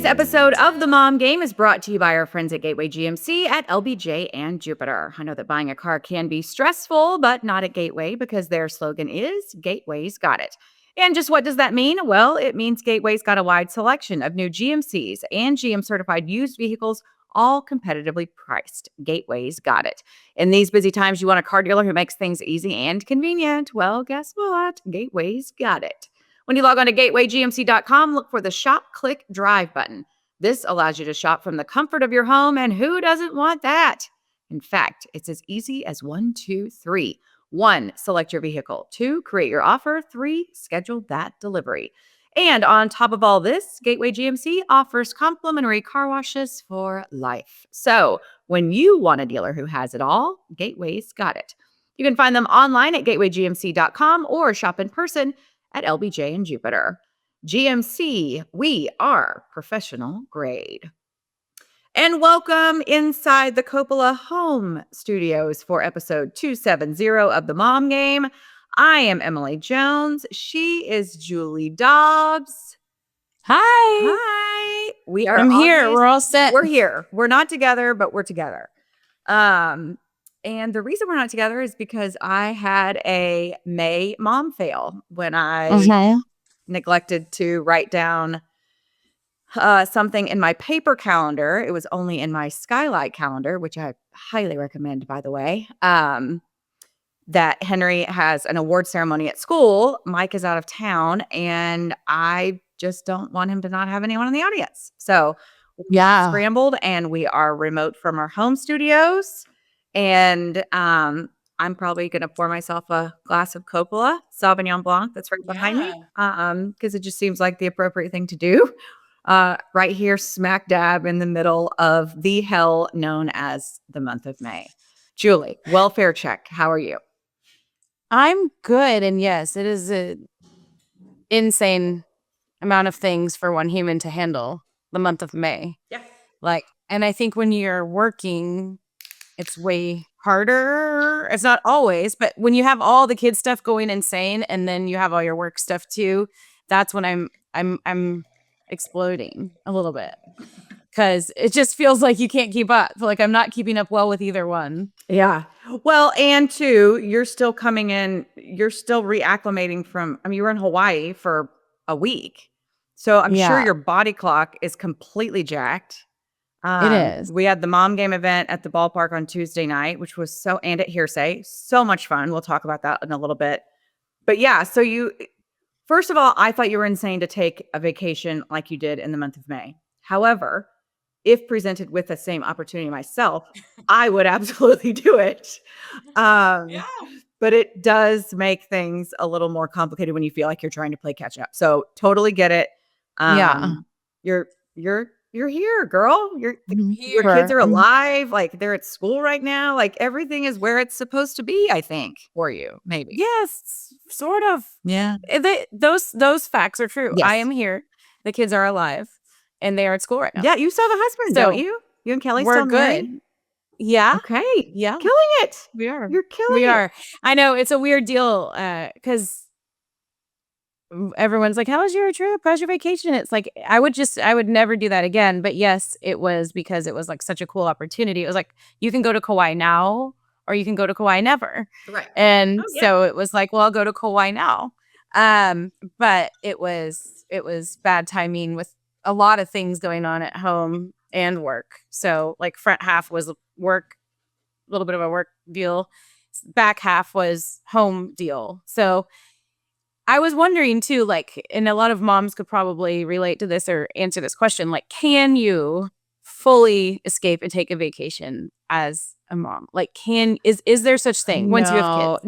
episode of The Mom Game is brought to you by our friends at Gateway GMC at LBJ and Jupiter. I know that buying a car can be stressful, but not at Gateway because their slogan is Gateway's Got It. And just what does that mean? Well, it means Gateway's got a wide selection of new GMCs and GM certified used vehicles, all competitively priced. Gateway's got it. In these busy times, you want a car dealer who makes things easy and convenient. Well, guess what? Gateway's got it. When you log on to gatewaygmc.com, look for the Shop, Click, Drive button. This allows you to shop from the comfort of your home, and who doesn't want that? In fact, it's as easy as 1, 2, 3. 1, select your vehicle. 2, create your offer. 3, schedule that delivery. And on top of all this, Gateway GMC offers complimentary car washes for life. So when you want a dealer who has it all, Gateway's got it. You can find them online at gatewaygmc.com or shop in person at LBJ and Jupiter. GMC, we are professional grade. And welcome inside the Coppola Home Studios for episode 270 of The Mom Game. I am Emily Jones. She is Julie Dobbs. Hi. Hi. I'm here. We're all set. We're here. We're not together, but we're together. And the reason we're not together is because I had a May mom fail when I neglected to write down something in my paper calendar. It was only in my Skylight calendar, which I highly recommend, by the way, that Henry has an award ceremony at school. Mike is out of town, and I just don't want him to not have anyone in the audience. So we scrambled, and we are remote from our home studios. And I'm probably going to pour myself a glass of Coppola Sauvignon Blanc that's right behind me because it just seems like the appropriate thing to do right here smack dab in the middle of the hell known as the month of May. Julie, welfare check. How are you? I'm good. And yes, it is an insane amount of things for one human to handle the month of May. Yeah. And I think when you're working, it's way harder. It's not always, but when you have all the kids stuff going insane and then you have all your work stuff too, that's when I'm exploding a little bit because it just feels like you can't keep up. Like I'm not keeping up well with either one. Yeah. Well, and two, you're still coming in, you're still reacclimating from, you were in Hawaii for a week. So I'm sure your body clock is completely jacked. It is. We had the Mom Game event at the ballpark on Tuesday night, which was and at Hearsay, so much fun. We'll talk about that in a little bit. But yeah, so first of all, I thought you were insane to take a vacation like you did in the month of May. However, if presented with the same opportunity myself, I would absolutely do it. But it does make things a little more complicated when you feel like you're trying to play catch up. So totally get it. You're here, girl. Your kids are alive. Like they're at school right now. Like everything is where it's supposed to be, I think, for you, maybe. Yes, sort of. Yeah. Those facts are true. Yes. I am here. The kids are alive and they are at school right now. Yeah, you saw the husband, don't you? You and Kelly we're still good. married? Yeah. Okay. Yeah. Killing it. We are. You're killing it. We are. I know it's a weird deal because everyone's like, how was your trip? How's your vacation? It's like, I would never do that again. But yes, it was because it was like such a cool opportunity. It was like, you can go to Kauai now or you can go to Kauai never. Right. And so it was like, well, I'll go to Kauai now. But it was bad timing with a lot of things going on at home and work. So like front half was work, a little bit of a work deal. Back half was home deal. So I was wondering too, like, and a lot of moms could probably relate to this or answer this question, like, can you fully escape and take a vacation as a mom? Like, is there such thing once you have kids?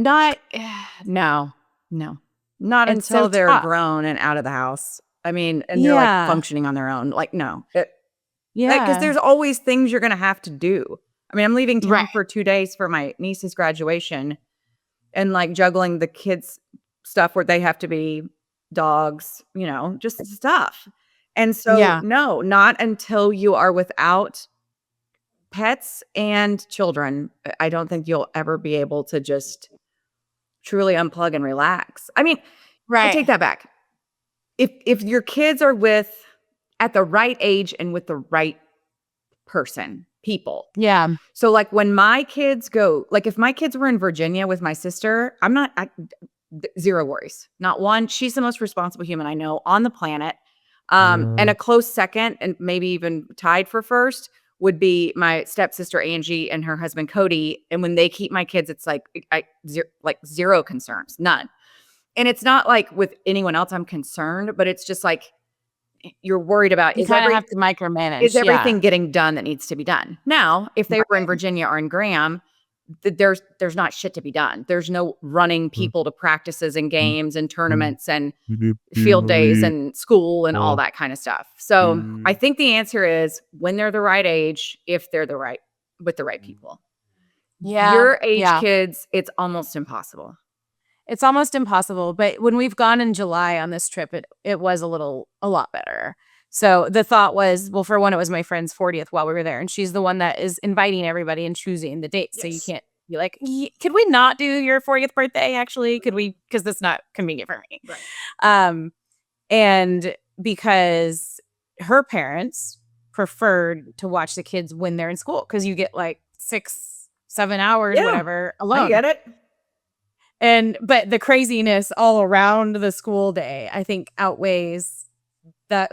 No. Not It's until so they're tough. grown and out of the house. And they're like functioning on their own. Like, no. Because there's always things you're going to have to do. I'm leaving town for 2 days for my niece's graduation and like juggling the kids' stuff where they have to be dogs, just stuff. And so, no, not until you are without pets and children. I don't think you'll ever be able to just truly unplug and relax. I take that back. If your kids are with at the right age and with the right people. Yeah. So like when my kids go, like if my kids were in Virginia with my sister, zero worries. Not one. She's the most responsible human I know on the planet. And a close second, and maybe even tied for first, would be my stepsister Angie and her husband Cody. And when they keep my kids, it's like zero concerns, none. And it's not like with anyone else I'm concerned, but it's just like you're worried about You kind of have to micromanage. is everything getting done that needs to be done. Now, if they were in Virginia or in Graham, there's not shit to be done. There's no running people to practices and games and tournaments and field days and school and all that kind of stuff. So I think the answer is when they're the right age, if they're with the right people. Yeah. Your age kids, it's almost impossible. It's almost impossible. But when we've gone in July on this trip, it was a lot better. So the thought was, well, for one, it was my friend's 40th while we were there. And she's the one that is inviting everybody and choosing the dates. Yes. So you can't be like, could we not do your 40th birthday, actually? Could we? Because that's not convenient for me. Right. And because her parents preferred to watch the kids when they're in school, because you get like 6-7 hours, whatever, alone. I get it. But the craziness all around the school day, I think, outweighs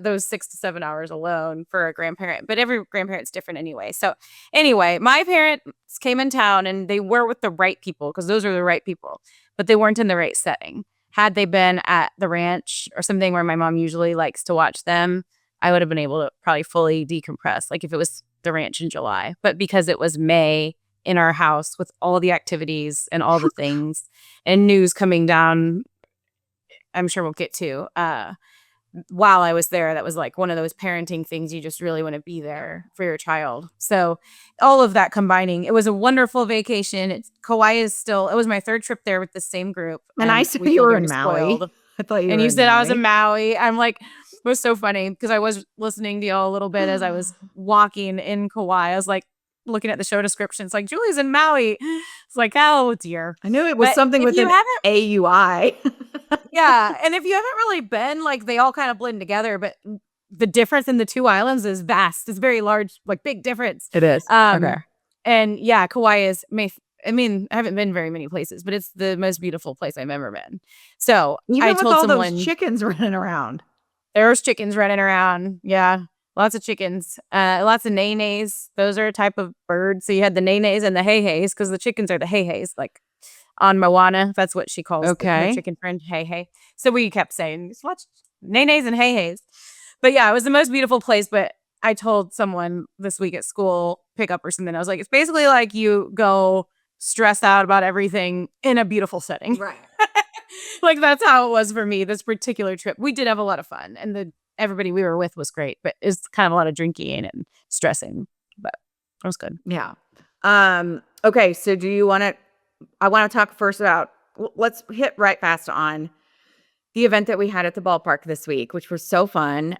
those 6 to 7 hours alone for a grandparent. But every grandparent's different anyway. So anyway, my parents came in town and they were with the right people, because those are the right people, but they weren't in the right setting. Had they been at the ranch or something where my mom usually likes to watch them, I would have been able to probably fully decompress, like if it was the ranch in July. But because it was May in our house with all the activities and all the things and news coming down, I'm sure we'll get to, while I was there, that was like one of those parenting things. You just really want to be there for your child. So all of that combining, it was a wonderful vacation. Kauai is still, it was my third trip there with the same group. And I said you were in Maui. I thought you were you said I was in Maui. I'm like, it was so funny because I was listening to y'all a little bit as I was walking in Kauai. I was like, looking at the show description, it's like, Julie's in Maui. It's like, oh dear. I knew it was something with an AUI. Yeah. And if you haven't really been, like, they all kind of blend together, but the difference in the two islands is vast. It's very large, like big difference. It is. Okay. And yeah, Kauai is, I haven't been very many places, but it's the most beautiful place I've ever been. So even I told all someone, those chickens running around. There's chickens running around. Yeah. Lots of chickens, lots of nene-nays. Those are a type of bird. So you had the nene-nays and the hey-hays, because the chickens are the hey-hays. Like on Moana, that's what she calls the chicken friend, hey-hay. So we kept saying, watch nene-nays and hey-hays. But yeah, it was the most beautiful place. But I told someone this week at school, pickup or something, I was like, it's basically like you go stressed out about everything in a beautiful setting. Right. Like that's how it was for me, this particular trip. We did have a lot of fun. And everybody we were with was great, but it's kind of a lot of drinking and stressing, but it was good. Yeah. Okay. So I want to talk first about, let's hit right fast on the event that we had at the ballpark this week, which was so fun.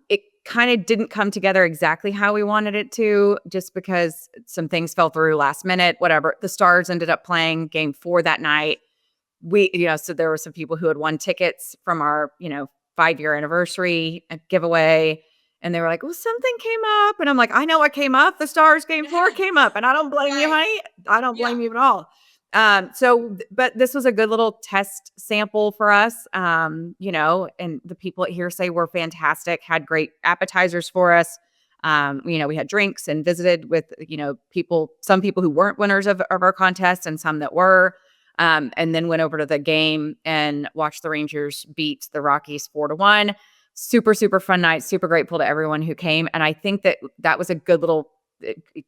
It kind of didn't come together exactly how we wanted it to, just because some things fell through last minute, whatever. The Stars ended up playing game 4 that night. So there were some people who had won tickets from our, 5-year anniversary giveaway. And they were like, well, something came up. And I'm like, I know what came up. The Stars game 4 came up. And I don't blame you, honey. I don't blame you at all. But this was a good little test sample for us. And the people at Hearsay were fantastic, had great appetizers for us. We had drinks and visited with, some people who weren't winners of our contest and some that were. And then went over to the game and watched the Rangers beat the Rockies 4-1. Super, super fun night. Super grateful to everyone who came. And I think that was a good little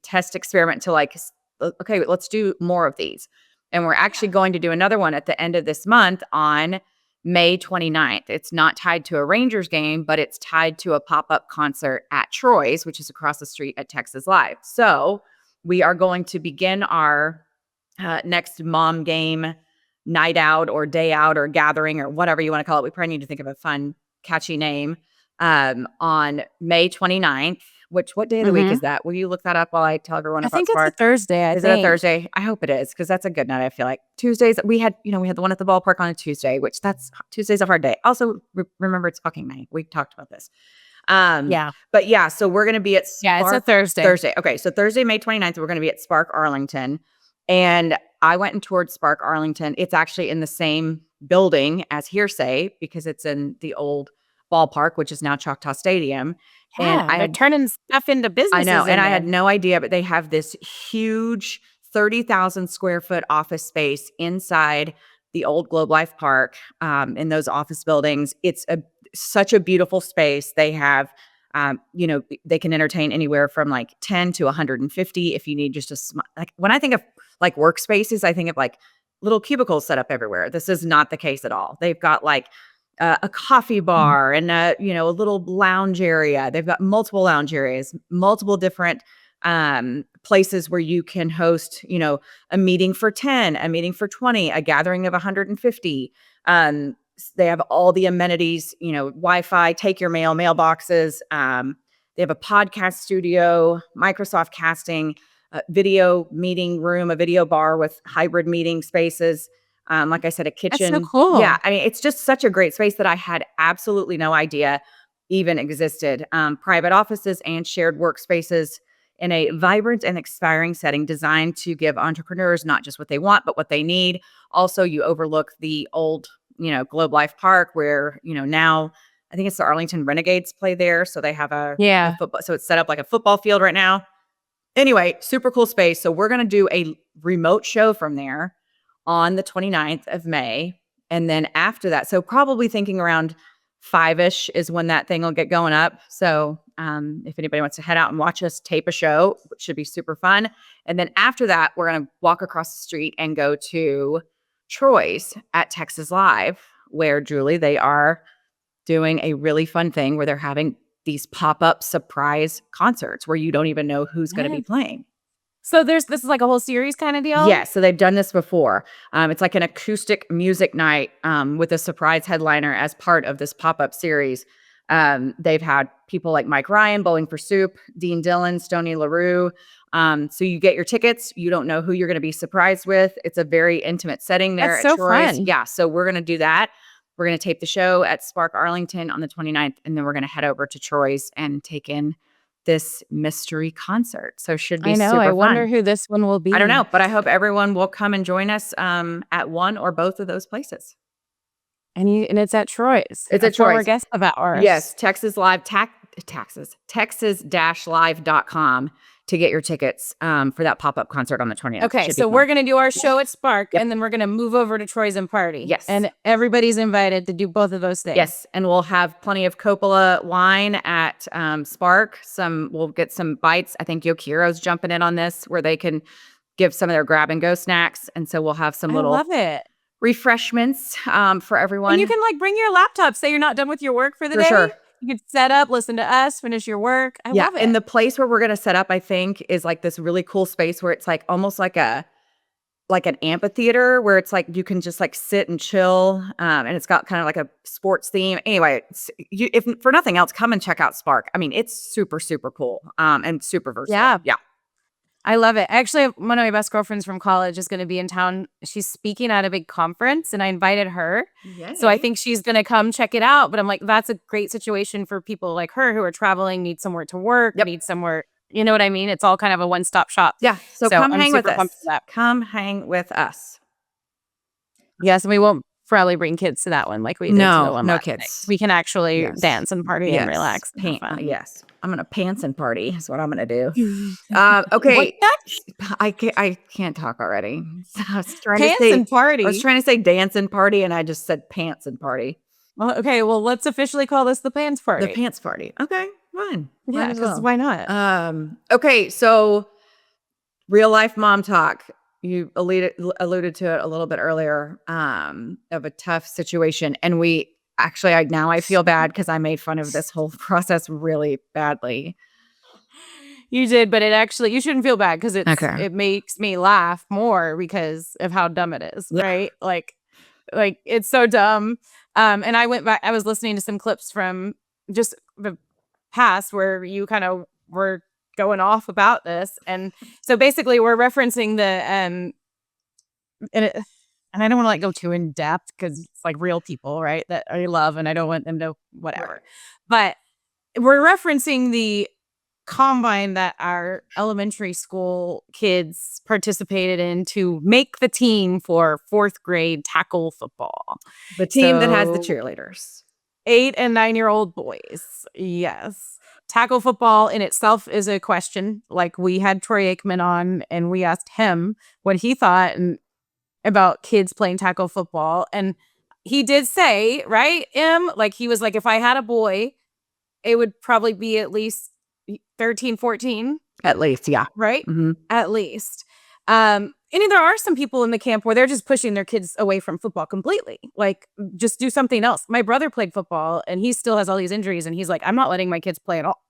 test experiment to like, okay, let's do more of these. And we're actually going to do another one at the end of this month on May 29th. It's not tied to a Rangers game, but it's tied to a pop-up concert at Troy's, which is across the street at Texas Live. So we are going to begin our next mom game night out or day out or gathering or whatever you want to call it. We probably need to think of a fun, catchy name on May 29th, what day of the week is that? Will you look that up while I tell everyone about I think it's a Thursday. Is it a Thursday? I hope it is, because that's a good night. I feel like Tuesdays, we had the one at the ballpark on a Tuesday, which Tuesday's a hard day. Also, remember it's fucking May. We talked about this. Yeah. But yeah, so we're gonna be at Yeah, it's a Spark Thursday. Thursday. Okay, so Thursday, May 29th, we're gonna be at Spark Arlington. And I went and toured Spark Arlington. It's actually in the same building as Hearsay because it's in the old ballpark, which is now Choctaw Stadium. And Yeah, they're turning stuff into I know, businesses and in I had there. no idea, but they have this huge 30,000 square foot office space inside the old Globe Life Park, in those office buildings. It's such a beautiful space. They have, they can entertain anywhere from like 10 to 150 if you need just like when I think of like workspaces, I think of like little cubicles set up everywhere. This is not the case at all. They've got like a coffee bar and a little lounge area. They've got multiple lounge areas, multiple different places where you can host, a meeting for 10, a meeting for 20, a gathering of 150. They have all the amenities, Wi-Fi, take your mail, mailboxes. They have a podcast studio, Microsoft casting, video meeting room, a video bar with hybrid meeting spaces. Like I said, a That's so kitchen. Yeah, cool. I mean, it's just such a great space that I had absolutely no idea even existed. Private offices and shared workspaces in a vibrant and inspiring setting designed to give entrepreneurs not just what they want, but what they need. Also, you overlook the old, Globe Life Park where, now I think it's the Arlington Renegades play there. So they have a Yeah. football. So it's set up like a football field right now. Anyway, super cool space. So we're going to do a remote show from there on the 29th of May. And then after that, so probably thinking around 5-ish is when that thing will get going up. So if anybody wants to head out and watch us tape a show, which should be super fun. And then after that, we're going to walk across the street and go to Troy's at Texas Live, where Julie, they are doing a really fun thing where they're having these pop-up surprise concerts where you don't even know who's going to be Yeah. playing. So this is like a whole series kind of deal? Yes, so they've done this before. It's like an acoustic music night with a surprise headliner as part of this pop-up series. They've had people like Mike Ryan, Bowling for Soup, Dean Dillon, Stoney LaRue. So you get your tickets. You don't know who you're going to be surprised with. It's a very intimate setting there That's at so Troy's. fun. Yeah, so we're going to do that. We're going to tape the show at Spark Arlington on the 29th, and then we're going to head over to Troy's and take in this mystery concert. So should be I know. I super wonder fun. who this one will be. I don't know, but I hope everyone will come and join us at one or both of those places. And it's at Troy's. It's a at former Troy's. guest of ours. Yes, Texas Live, texas-live.com to get your tickets for that pop-up concert on the 20th. Okay, Should be so fun. we're going to do our show at Spark, Yep. and then we're going to move over to Troy's and party. Yes. And everybody's invited to do both of those things. Yes, and we'll have plenty of Coppola wine at Spark. We'll get some bites. I think Yokiro's jumping in on this where they can give some of their grab-and-go snacks. And so we'll have some I little love it. refreshments for everyone. And you can like bring your laptop, say you're not done with your work for the For day. sure. You could set up, listen to us, finish your work. I love it. And the place where we're going to set up, I think, is like this really cool space where it's like almost like an amphitheater where it's like you can just like sit and chill, and it's got kind of like a sports theme. Anyway, if for nothing else, come and check out Spark. I mean, it's super, super cool and super versatile. Yeah. I love it. Actually, one of my best girlfriends from college is going to be in town. She's speaking at a big conference, and I invited her. So I think she's going to come check it out. But I'm like, that's a great situation for people like her who are traveling, need somewhere to work, need somewhere. You know what I mean? It's all kind of a one-stop shop. Yeah. So come I'm hang with super pumped us. for that. Come hang with us. Yes, and we won't probably bring kids to that one like we did to the one no last kids. night. We can actually dance and party and relax. And have fun. Yes. I'm going to pants and party is what I'm going to do. Okay. I can't talk already. So I was trying Pants to say, and party. I was trying to say dance and party, and I just said pants and party. Well, okay, well, let's officially call this the pants party. The pants party. Okay, fine. Yeah, because why not? Okay, so real life mom talk. You alluded to it a little bit earlier of a tough situation. And I feel bad because I made fun of this whole process really badly. You did, but you shouldn't feel bad because it makes me laugh more because of how dumb it is, right? Like it's so dumb. And I went back, I was listening to some clips from just the past where you kind of were going off about this. And so basically we're referencing and I don't want to like go too in depth because it's like real people, right? That I love and I don't want them to whatever. But we're referencing the combine that our elementary school kids participated in to make the team for 4th grade tackle football. The team that has the So cheerleaders. 8 and 9-year-old boys. Yes. Tackle football in itself is a question. Like, we had Troy Aikman on and we asked him what he thought about kids playing tackle football. And he did say, right, like, he was like, if I had a boy, it would probably be at least 13, 14, At least, yeah. right? Mm-hmm. At least. And there are some people in the camp where they're just pushing their kids away from football completely. Like, just do something else. My brother played football and he still has all these injuries. And he's like, I'm not letting my kids play at all.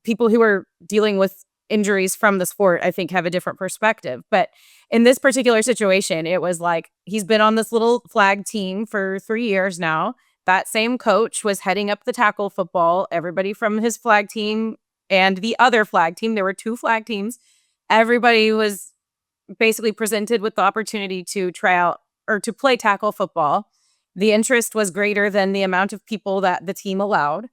People who are dealing with injuries from the sport, I think, have a different perspective. But in this particular situation, it was like, he's been on this little flag team for 3 years now. That same coach was heading up the tackle football. Everybody from his flag team and the other flag team, there were 2 flag teams. Everybody was basically presented with the opportunity to try out or to play tackle football. The interest was greater than the amount of people that the team allowed.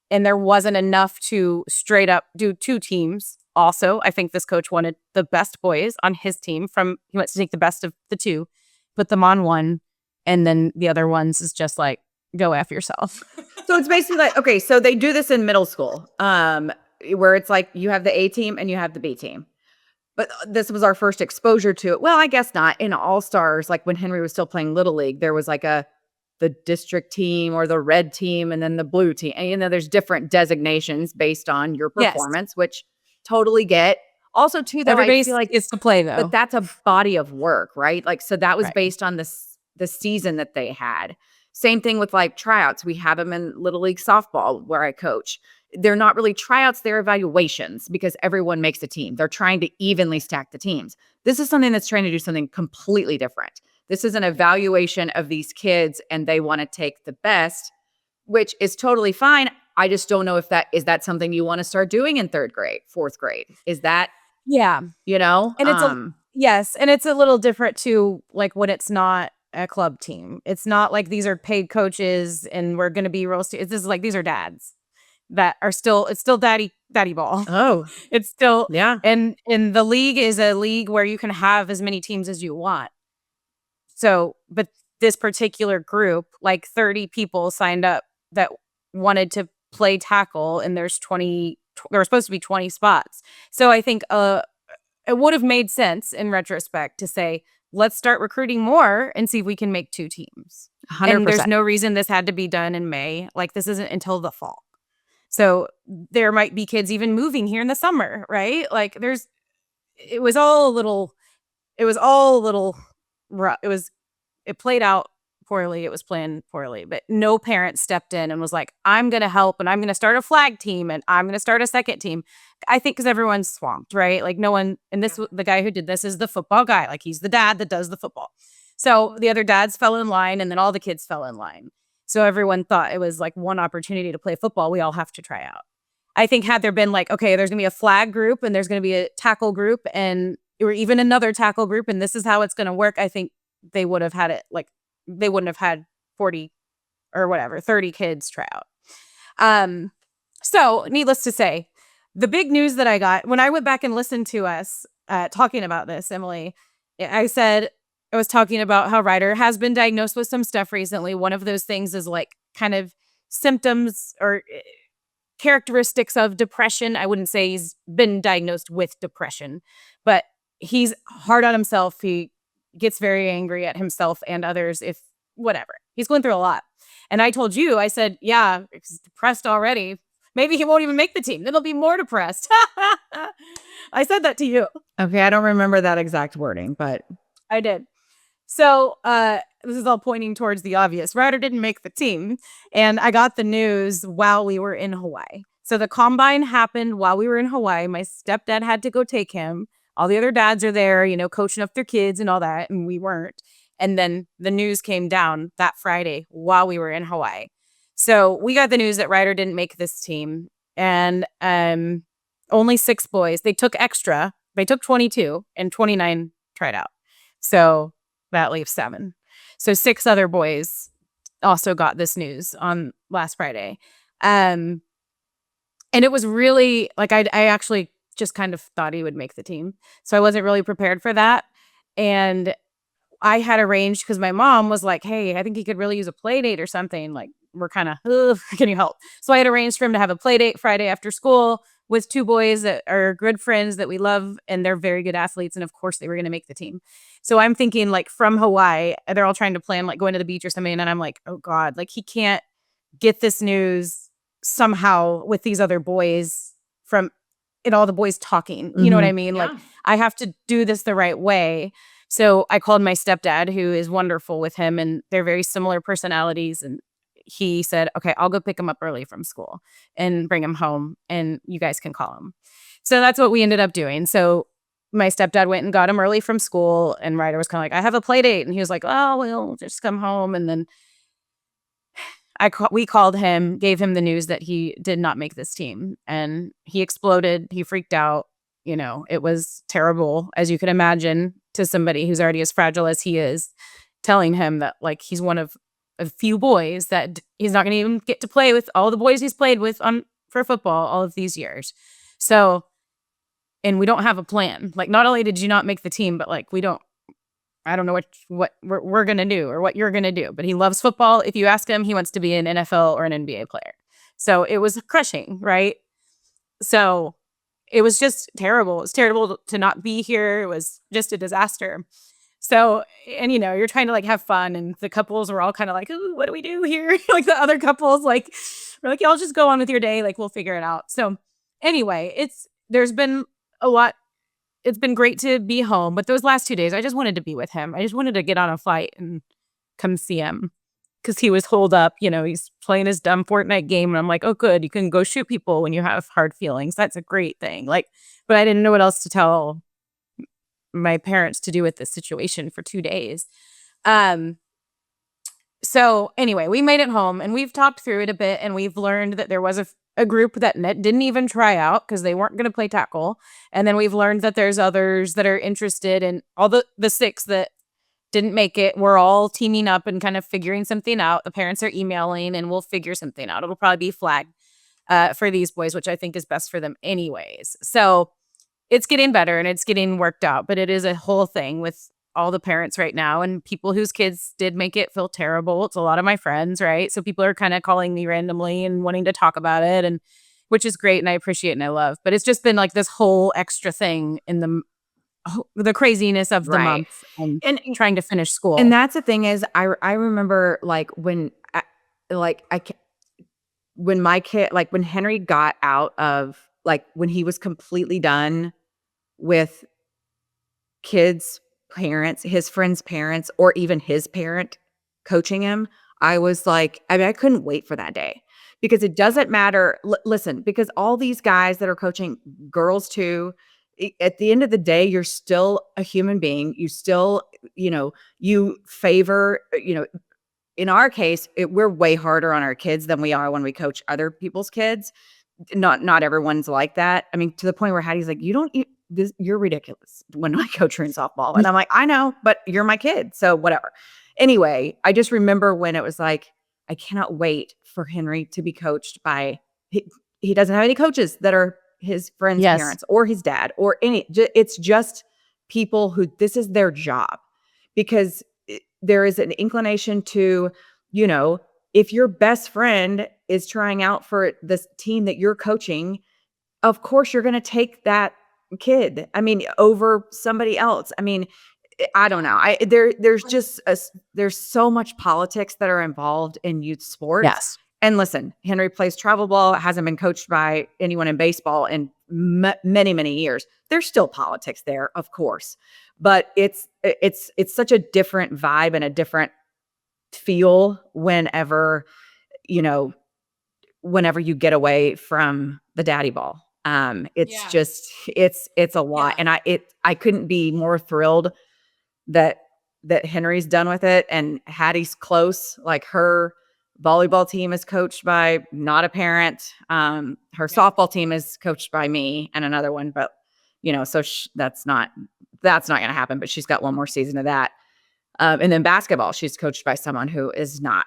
And there wasn't enough to straight up do 2 teams. Also, I think this coach wanted the best boys on his team. He wants to take the best of the 2, put them on one, and then the other ones is just like, go F yourself. So it's basically like, okay, so they do this in middle school, where it's like you have the A team and you have the B team. But this was our first exposure to it. Well, I guess not. In All-Stars, like when Henry was still playing Little League, there was like the district team or the red team and then the blue team. And there's different designations based on your performance, yes, which totally get. Also, too, though, everybody I feel like gets to play, though. But that's a body of work, right? Like, so that was right. based on the season that they had. Same thing with like tryouts. We have them in Little League softball where I coach. They're not really tryouts, they're evaluations because everyone makes a team. They're trying to evenly stack the teams. This is something that's trying to do something completely different. This is an evaluation of these kids and they want to take the best, which is totally fine. I just don't know if that something you want to start doing in 3rd grade, 4th grade. Is that, yeah, And it's yes, and it's a little different too, like when it's not a club team. It's not like these are paid coaches and we're going to be roasted. This is like, these are dads that are it's still daddy ball. Oh, it's still, yeah. And the league is a league where you can have as many teams as you want. So, but this particular group, like 30 people signed up that wanted to play tackle, and there were supposed to be 20 spots. So I think it would have made sense in retrospect to say, let's start recruiting more and see if we can make 2 teams. 100%. And there's no reason this had to be done in May. Like, this isn't until the fall. So there might be kids even moving here in the summer, right? Like, it was all a little rough. It played out poorly. It was planned poorly, but no parent stepped in and was like, I'm going to help and I'm going to start a flag team and I'm going to start a second team. I think because everyone's swamped, right? Like, no one, and the guy who did this is the football guy. Like, he's the dad that does the football. So the other dads fell in line and then all the kids fell in line. So everyone thought it was like one opportunity to play football. We all have to try out. I think had there been like, okay, there's going to be a flag group and there's going to be a tackle group or even another tackle group, and this is how it's going to work, I think they would have had it like, they wouldn't have had 40 or whatever, 30 kids try out. So needless to say, the big news that I got when I went back and listened to us talking about this, Emily, I was talking about how Ryder has been diagnosed with some stuff recently. One of those things is like kind of symptoms or characteristics of depression. I wouldn't say he's been diagnosed with depression, but he's hard on himself. He gets very angry at himself and others if whatever. He's going through a lot. And I told you, I said, yeah, he's depressed already. Maybe he won't even make the team. Then he'll be more depressed. I said that to you. Okay, I don't remember that exact wording, but I did. So this is all pointing towards the obvious. Ryder didn't make the team. And I got the news while we were in Hawaii. So the combine happened while we were in Hawaii. My stepdad had to go take him. All the other dads are there, coaching up their kids and all that. And we weren't. And then the news came down that Friday while we were in Hawaii. So we got the news that Ryder didn't make this team. And only 6 boys. They took extra. They took 22 and 29 tried out. So that leaves 7. So 6 other boys also got this news on last Friday. And it was really like I actually just kind of thought he would make the team. So I wasn't really prepared for that. And I had arranged because my mom was like, "Hey, I think he could really use a play date or something." Like, we're kind of, can you help? So I had arranged for him to have a play date Friday after school with 2 boys that are good friends that we love, and they're very good athletes. And of course, they were going to make the team. So I'm thinking, like, from Hawaii, they're all trying to plan, like, going to the beach or something. And I'm like, oh God, like, he can't get this news somehow with these other boys from and all the boys talking. You know what I mean? Like, Yeah. I have to do this the right way. So I called my stepdad, who is wonderful with him, and they're very similar personalities. And he said, "Okay, I'll go pick him up early from school and bring him home, and you guys can call him." So that's what we ended up doing. So my stepdad went and got him early from school, and Ryder was kind of like, "I have a play date," and he was like, "Oh, we'll just come home." And then we called him, gave him the news that he did not make this team, and he exploded. He freaked out. It was terrible, as you can imagine, to somebody who's already as fragile as he is, telling him that, like, he's one of a few boys that he's not going to even get to play with all the boys he's played with for football all of these years. So, and we don't have a plan. Like, not only did you not make the team, but like, I don't know what we're going to do or what you're going to do, but he loves football. If you ask him, he wants to be an NFL or an NBA player. So it was crushing, right? So it was just terrible. It was terrible to not be here. It was just a disaster. So, and you're trying to like have fun, and the couples were all kind of like, "Ooh, what do we do here?" Like the other couples, like, we're like, "Y'all just go on with your day. Like, we'll figure it out." So anyway, there's been a lot. It's been great to be home, but those last 2 days, I just wanted to be with him. I just wanted to get on a flight and come see him because he was holed up. He's playing his dumb Fortnite game, and I'm like, "Oh, good, you can go shoot people when you have hard feelings. That's a great thing." Like, but I didn't know what else to tell my parents to do with this situation for 2 days. So anyway, we made it home, and we've talked through it a bit, and we've learned that there was a group that didn't even try out because they weren't going to play tackle. And then we've learned that there's others that are interested, and all the 6 that didn't make it, we're all teaming up and kind of figuring something out. The parents are emailing, and we'll figure something out. It'll probably be flagged for these boys, which I think is best for them anyways. So it's getting better and it's getting worked out, but it is a whole thing with all the parents right now, and people whose kids did make it feel terrible. It's a lot of my friends, right? So people are kind of calling me randomly and wanting to talk about it, and which is great, and I appreciate and I love. But it's just been like this whole extra thing in the craziness of the Right. month and And trying to finish school. and that's the thing is I remember like when my kid, like when Henry got out of, like when he was completely done with kids' parents, his friends' parents, or even his parent coaching him, I was like, I mean, I couldn't wait for that day because it doesn't matter. Listen, because all these guys that are coaching girls too, at the end of the day, you're still a human being. You still, you favor, in our case, we're way harder on our kids than we are when we coach other people's kids. Not everyone's like that. I mean, to the point where Hattie's like, you're ridiculous when I coach her in softball. And I'm like, I know, but you're my kid. So whatever. Anyway, I just remember when it was like, I cannot wait for Henry to be coached by, he doesn't have any coaches that are his friends' Yes. parents or his dad or it's just people who this is their job, because there is an inclination to, if your best friend is trying out for this team that you're coaching, of course you're going to take that kid. I mean, over somebody else. I mean, I don't know. There's so much politics that are involved in youth sports. Yes. And listen, Henry plays travel ball, hasn't been coached by anyone in baseball in many, many years. There's still politics there, of course, but it's such a different vibe and a different feel whenever you get away from the daddy ball. It's a lot. Yeah. And I couldn't be more thrilled that Henry's done with it and Hattie's close. Like her volleyball team is coached by not a parent. Her softball team is coached by me and another one, but so that's not going to happen, but she's got one more season of that. And then basketball, she's coached by someone who is not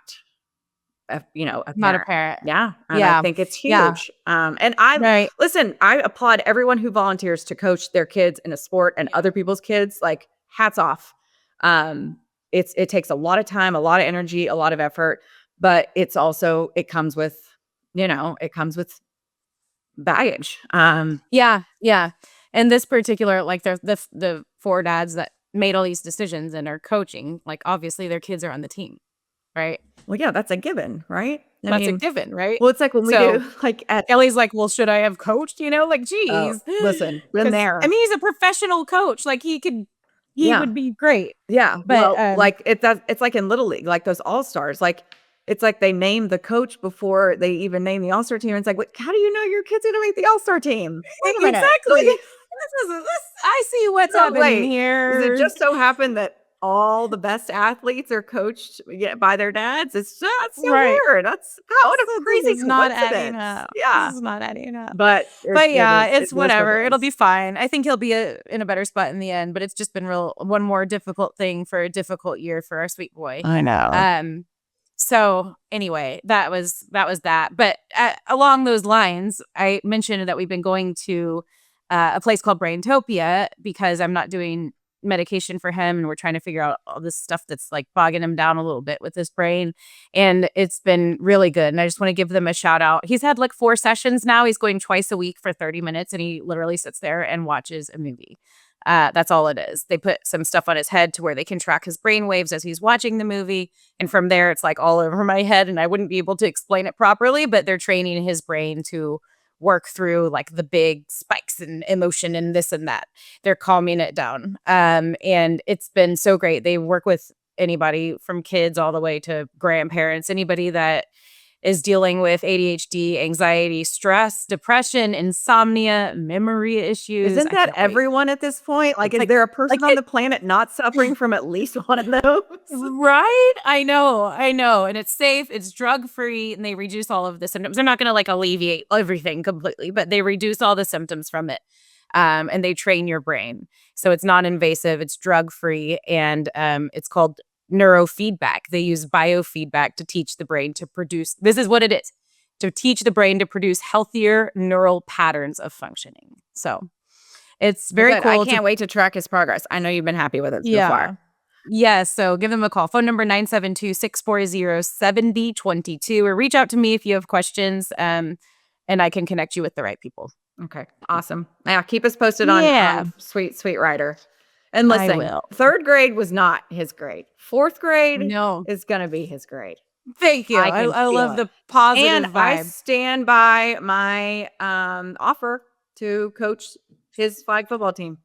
a Not a parent. parent. Yeah, and I Yeah. think it's Yeah. huge. And I Right. listen, I applaud everyone who volunteers to coach their kids in a sport and Yeah. other people's kids. Like, hats off. Um, it takes a lot of time, a lot of energy, a lot of effort, but it comes with, it comes with baggage. Yeah. Yeah. And this particular, like the four dads that made all these decisions and are coaching, like obviously their kids are on the team, right? Well, yeah, that's a given, right? I That's a mean, given, right? well, it's like when we So do like at Kelly's like, "Well, should I have coached?" Like, oh, geez, listen, been because I there. mean, he's a professional coach. Like, he Yeah. would be great. Yeah, But well, like, it's like in Little League, like those all-stars, like, it's like they name the coach before they even name the all-star team, it's like, "What how do you know your kid's gonna make the all-star team? Wait a minute." Like, exactly. I see what's "No, happening wait, does it here. just so happen that all the best athletes are coached, by their dads? That's so Right. weird. What a So this crazy is not adding coincidence." up. This Yeah, is not adding up. but But yeah, it it's is what whatever. it It'll is. be fine. I think he'll be in a better spot in the end, but it's just been one more difficult thing for a difficult year for our sweet boy. I know. So anyway, that. But along those lines, I mentioned that we've been going to a place called Braintopia because I'm not doing medication for him and we're trying to figure out all this stuff that's like bogging him down a little bit with his brain, and it's been really good, and I just want to give them a shout out. He's had like 4 sessions now. He's going twice a week for 30 minutes and he literally sits there and watches a movie. That's all it is. They put some stuff on his head to where they can track his brain waves as he's watching the movie. And from there, it's like all over my head and I wouldn't be able to explain it properly, but they're training his brain to work through like the big spikes and emotion and this and that. They're calming it down. And it's been so great. They work with anybody from kids all the way to grandparents, anybody that is dealing with ADHD, anxiety, stress, depression, insomnia, memory issues. Isn't I that can't wait. everyone at this point? Like, It's is like there a person on it the planet not suffering from at least one of those? right? I know. And it's safe, it's drug-free, and they reduce all of the symptoms. They're not gonna like alleviate everything completely, but they reduce all the symptoms from it. And they train your brain. So it's non-invasive, it's drug-free, and it's called neurofeedback. They use biofeedback to teach the brain to produce, this is what it is, to teach the brain to produce healthier neural patterns of functioning. So it's very Good. cool. I can't wait to track his progress. I know you've been happy with it so Yeah. far. Yeah, so give them a call. Phone number 972-640-7022, or reach out to me if you have questions, and I can connect you with the right people. Okay, awesome. Now keep us posted Yeah. on sweet Ryder. And I listen, will. 3rd grade was not his grade. 4th grade No. is going to be his grade. Thank you. I can I feel love it. the positive And I vibe. stand by my offer to coach his flag football team.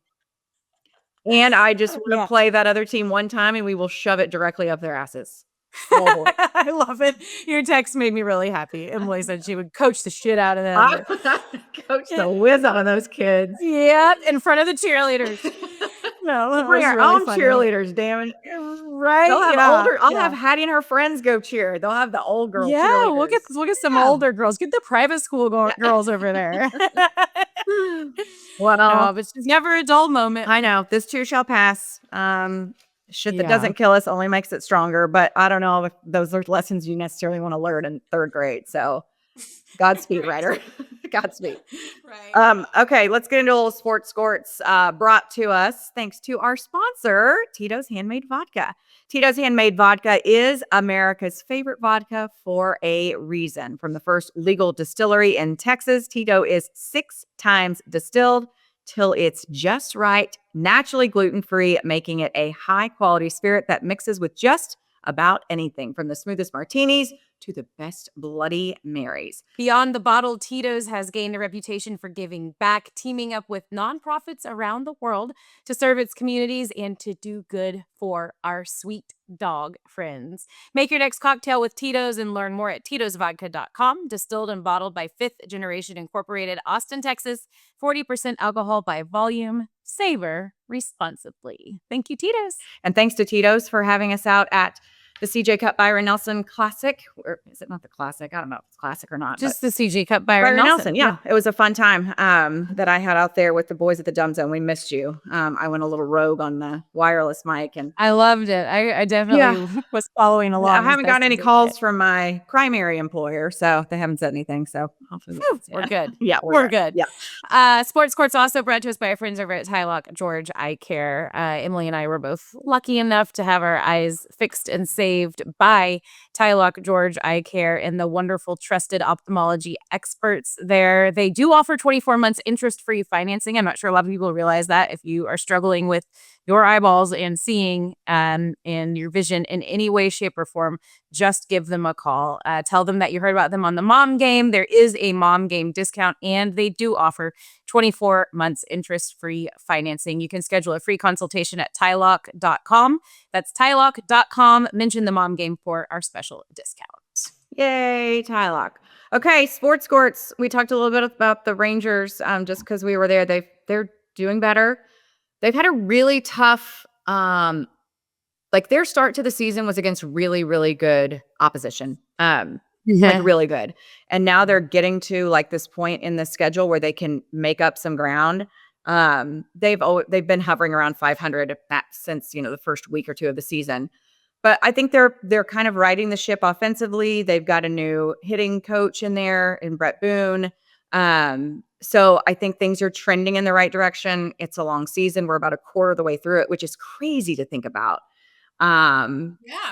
And I just want to play that other team one time and we will shove it directly up their asses. I love it. Your text made me really happy. Emily said she would coach the shit out of them. I coach the whiz out of those kids. Yeah, in front of the cheerleaders. No, we'll bring our own cheerleaders, damn it. Right? They'll have older. I'll have Hattie and her friends go cheer. They'll have the old girl. Yeah, we'll get some older girls. Get the private school girls over there. Well, no, but it's never a dull moment. I know this too shall pass. Shit that Yeah. doesn't kill us only makes it stronger. But I don't know if those are lessons you necessarily want to learn in 3rd grade. So Godspeed, Ryder. Godspeed. Right. Okay, let's get into a little sports Skorts, brought to us thanks to our sponsor, Tito's Handmade Vodka. Tito's Handmade Vodka is America's favorite vodka for a reason. From the first legal distillery in Texas, Tito is 6 times distilled till it's just right, naturally gluten-free, making it a high-quality spirit that mixes with just about anything, from the smoothest martinis to the best Bloody Marys. Beyond the bottle, Tito's has gained a reputation for giving back, teaming up with nonprofits around the world to serve its communities and to do good for our sweet dog friends. Make your next cocktail with Tito's and learn more at titosvodka.com. Distilled and bottled by 5th Generation Incorporated, Austin, Texas. 40% alcohol by volume. Savor responsibly. Thank you, Tito's. And thanks to Tito's for having us out at the CJ Cup Byron Nelson Classic. Or is it not the Classic? I don't know if it's Classic or not. Just the CJ Cup Byron Byron Nelson. Nelson, yeah. It was a fun time that I had out there with the boys at the Dumb Zone. We missed you. I went a little rogue on the wireless mic, and I loved it. I definitely was following along. I haven't gotten any calls from my primary employer, so they haven't said anything. So hopefully we're good. Yeah, we're good. Yeah. Sports Courts also brought to us by our friends over at Tylock George Eye Care. Emily and I were both lucky enough to have our eyes fixed and saved by Tylock George Eye Care and the wonderful, trusted ophthalmology experts there. They do offer 24 months interest-free financing. I'm not sure a lot of people realize that. If you are struggling with your eyeballs and seeing and your vision in any way, shape, or form, just give them a call. Tell them that you heard about them on the Mom Game. There is a Mom Game discount, and they do offer 24 months interest-free financing. You can schedule a free consultation at tylock.com. That's tylock.com. Mention the Mom Game for our special discount. Yay, Tylock. Okay, Sports Courts. We talked a little bit about the Rangers just because we were there. They're doing better. They've had a really tough, like their start to the season was against really, really good opposition. Like really good. And now they're getting to like this point in the schedule where they can make up some ground. They've been hovering around 500 since, the first week or two of the season. But I think they're kind of riding the ship offensively. They've got a new hitting coach in there in Brett Boone. So I think things are trending in the right direction. It's a long season. We're about a quarter of the way through it, which is crazy to think about.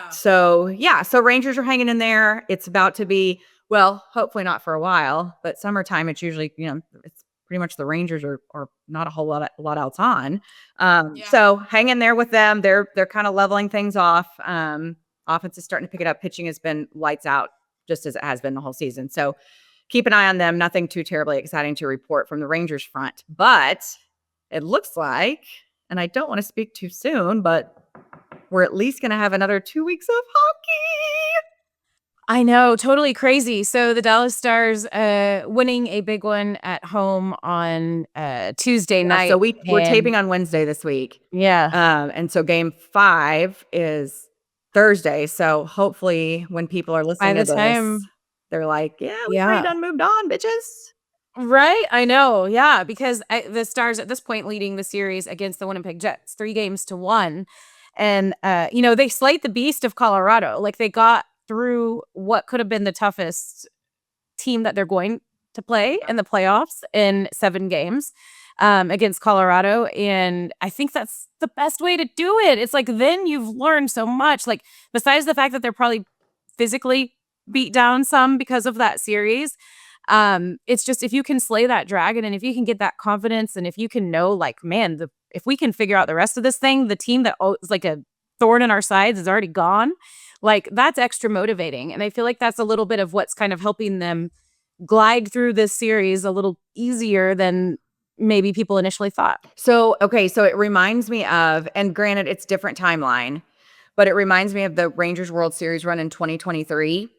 So Rangers are hanging in there. It's about to be, well, hopefully not for a while, but summertime, it's usually, it's pretty much the Rangers are not a whole lot else on. So hang in there with them. They're kind of leveling things off. Offense is starting to pick it up. Pitching has been lights out, just as it has been the whole season. So keep an eye on them. Nothing too terribly exciting to report from the Rangers front, but it looks like, and I don't want to speak too soon, but we're at least going to have another 2 weeks of hockey. I know, totally crazy. So the Dallas Stars winning a big one at home on Tuesday night. So we're taping on Wednesday this week. Yeah. And so game 5 is Thursday. So hopefully when people are listening to this, they're like, we pretty done moved on, bitches. Right. I know. Yeah. Because the Stars at this point leading the series against the Winnipeg Jets 3-1. And, they slayed the beast of Colorado. Like they got through what could have been the toughest team that they're going to play in the playoffs in 7 games against Colorado. And I think that's the best way to do it. It's like, then you've learned so much. Like besides the fact that they're probably physically beat down some because of that series. It's just, if you can slay that dragon and if you can get that confidence and if you can know like, man, if we can figure out the rest of this thing, the team that is like a thorn in our sides is already gone. Like that's extra motivating. And I feel like that's a little bit of what's kind of helping them glide through this series a little easier than maybe people initially thought. So it reminds me of, and granted it's different timeline, but it reminds me of the Rangers World Series run in 2023.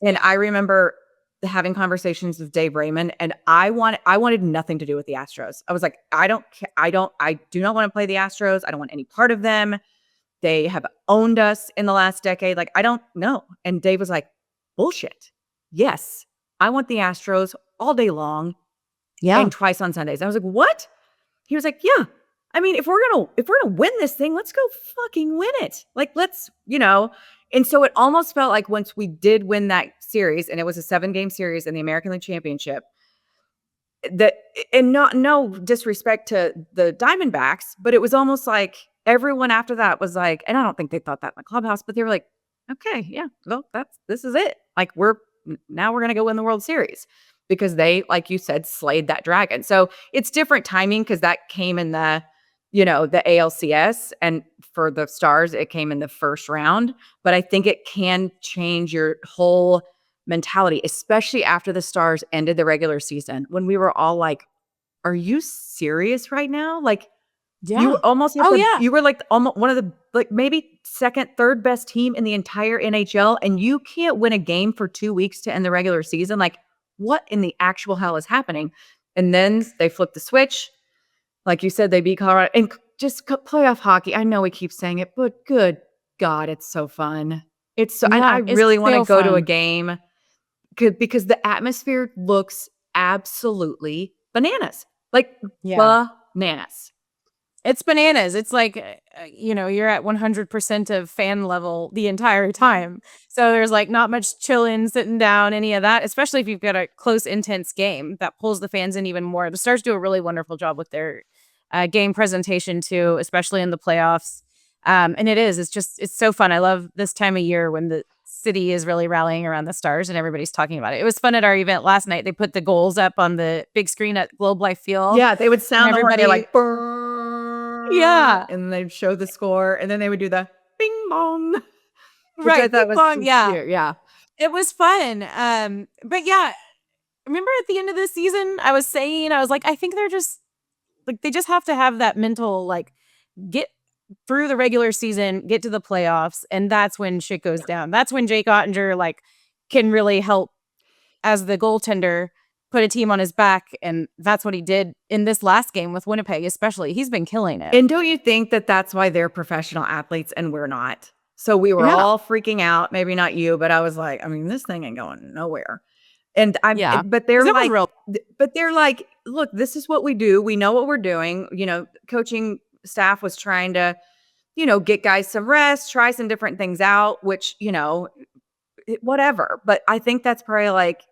And I remember having conversations with Dave Raymond, and I wanted nothing to do with the Astros. I was like, I do not want to play the Astros. I don't want any part of them. They have owned us in the last decade. Like, I don't know. And Dave was like, bullshit. Yes, I want the Astros all day long. Yeah. And twice on Sundays. I was like, what? He was like, yeah. I mean, if we're gonna win this thing, let's go fucking win it. Like, let's, And so it almost felt like once we did win that series, and it was a 7-game series in the American League Championship, that, and no disrespect to the Diamondbacks, but it was almost like everyone after that was like, and I don't think they thought that in the clubhouse, but they were like, okay, yeah, well, this is it. Like we're going to go win the World Series because they, like you said, slayed that dragon. So it's different timing because that came in the ALCS, and for the Stars, it came in the first round. But I think it can change your whole mentality, especially after the Stars ended the regular season, when we were all like, are you serious right now? Like, you almost you were like almost one of the, like, maybe second, third best team in the entire NHL, and you can't win a game for 2 weeks to end the regular season. Like, what in the actual hell is happening? And then they flipped the switch. Like you said, they beat Colorado, and just playoff hockey. I know we keep saying it, but good God, it's so fun. It's so, and Yeah, I it's really want to so go to a fun. game because the atmosphere looks absolutely bananas. Like Yeah. bananas. It's bananas. It's like, you're at 100% of fan level the entire time. So there's like not much chilling, sitting down, any of that, especially if you've got a close, intense game that pulls the fans in even more. The Stars do a really wonderful job with their game presentation too, especially in the playoffs. And it's so fun. I love this time of year when the city is really rallying around the Stars and everybody's talking about it. It was fun at our event last night. They put the goals up on the big screen at Globe Life Field. Yeah, they would And sound the horn. They're everybody, like, "Brrrr," yeah, and they'd show the score, and then they would do the bing bong, which I right, thought ping was pong, so yeah. cute. Yeah. It was fun, but yeah, remember at the end of the season, I was like, I think they're just like, they just have to have that mental, like, get through the regular season, get to the playoffs, and that's when shit goes down. That's when Jake Ottinger, like, can really help as the goaltender, put a team on his back, and that's what he did in this last game with Winnipeg especially. He's been killing it. And don't you think that that's why they're professional athletes and we're not? So we were Yeah, all freaking out, maybe not you, but I was like, I mean, this thing ain't going nowhere. And yeah, but 'cause they're it was like, real. look, this is what we do. We know what we're doing. Coaching staff was trying to, get guys some rest, try some different things out, which, whatever. But I think that's probably like,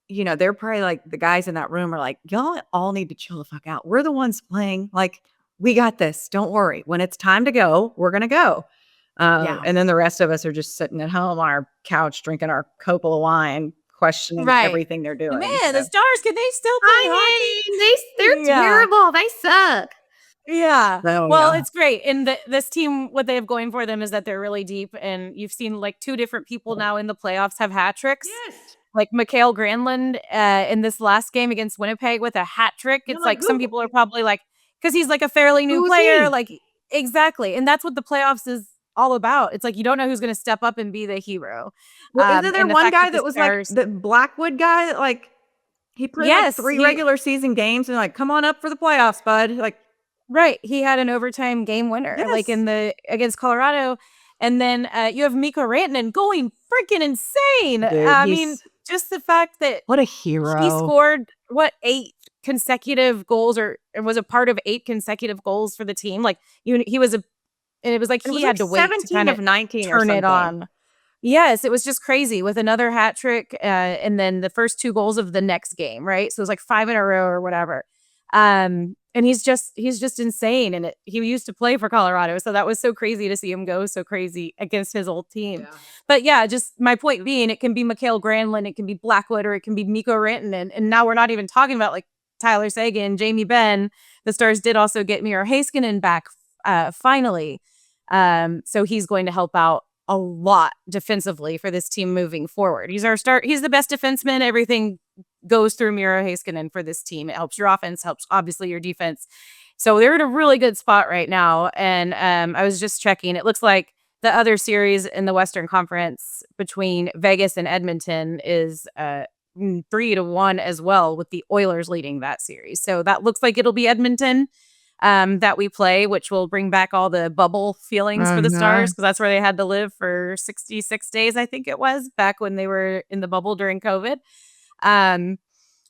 they're probably like the guys in that room are like, y'all all need to chill the fuck out. We're the ones playing. Like, we got this. Don't worry. When it's time to go, we're going to go. Yeah. And then the rest of us are just sitting at home on our couch, drinking our Coppola wine, questioning Right. everything they're doing. Man, the So. Stars, can they still play hockey? I mean, they're Yeah. terrible. They suck. Yeah. So, Well, yeah. it's great. And this team, what they have going for them is that they're really deep. And you've seen like two different people now in the playoffs have hat tricks. Yes. Like Mikhail Granlund in this last game against Winnipeg with a hat trick. And I'm It's like, like some people are probably like, because he's like a fairly new who is player. he? Like, exactly. And that's what the playoffs is all about. It's like you don't know who's going to step up and be the hero. Well, isn't there And the one fact guy the that was like Stars, the Blackwood guy that like he played like yes, 3 regular season games and like, come on up for the playoffs, bud. Like, right, he had an overtime game winner, like, yes. against Colorado, and then, you have Mikko Rantanen going freaking insane. Dude, I mean, just the fact that what a he hero. scored, 8 consecutive goals or was a part of 8 consecutive goals for the team, like, he was and it was like It was he had like to wait to 17 kinda of 19 or turn it something. on. Yes, it was just crazy with another hat trick, and then the first 2 goals of the next game, right? So it was like 5 in a row or whatever. And he's just insane, and he used to play for Colorado, so that was so crazy to see him go so crazy against his old team. Yeah. But yeah, just my point being, it can be Mikhail Granlund, it can be Blackwood, or it can be Mikko Rantanen, and now we're not even talking about like Tyler Seguin, Jamie Benn. The Stars did also get Miro Heiskanen back finally, so he's going to help out a lot defensively for this team moving forward. He's the best defenseman. Everything goes through Miro Heiskanen for this team. It helps your offense, helps obviously your defense. So they're in a really good spot right now. And I was just checking. It looks like the other series in the Western Conference between Vegas and Edmonton is 3-1 as well, with the Oilers leading that series. So that looks like it'll be Edmonton that we play, which will bring back all the bubble feelings for the Stars, because that's where they had to live for 66 days, I think it was, back when they were in the bubble during COVID.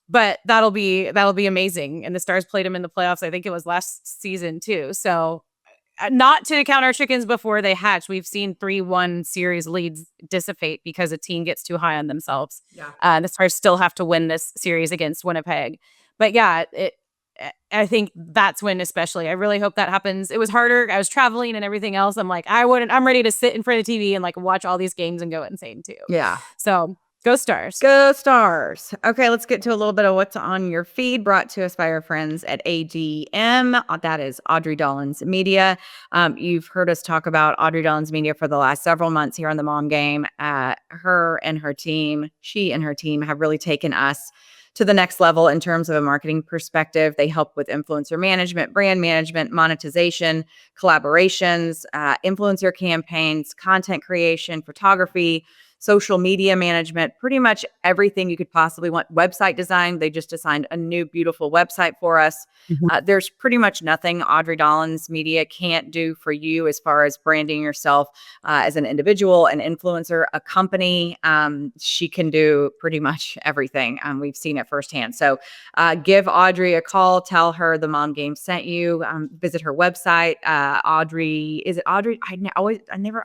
But that'll be amazing. And the Stars played them in the playoffs. I think it was last season too. So not to count our chickens before they hatch. We've seen 3-1 series leads dissipate because a team gets too high on themselves. Yeah. The Stars still have to win this series against Winnipeg. But yeah, I think that's when, especially, I really hope that happens. It was harder. I was traveling and everything else. I'm like, I'm ready to sit in front of the TV and like watch all these games and go insane too. Yeah. So go Stars. Go Stars. Okay, let's get to a little bit of what's on your feed, brought to us by our friends at ADM. That is Audrey Dollins Media. You've heard us talk about Audrey Dollins Media for the last several months here on the Mom Game. She and her team have really taken us to the next level in terms of a marketing perspective. They help with influencer management, brand management, monetization, collaborations, influencer campaigns, content creation, photography, social media management, pretty much everything you could possibly want. Website design, they just designed a new beautiful website for us. There's pretty much nothing Audrey Dollins Media can't do for you as far as branding yourself as an individual, an influencer, a company. She can do pretty much everything. We've seen it firsthand. So give Audrey a call. Tell her the Mom Game sent you. Visit her website. Audrey, is it Audrey? I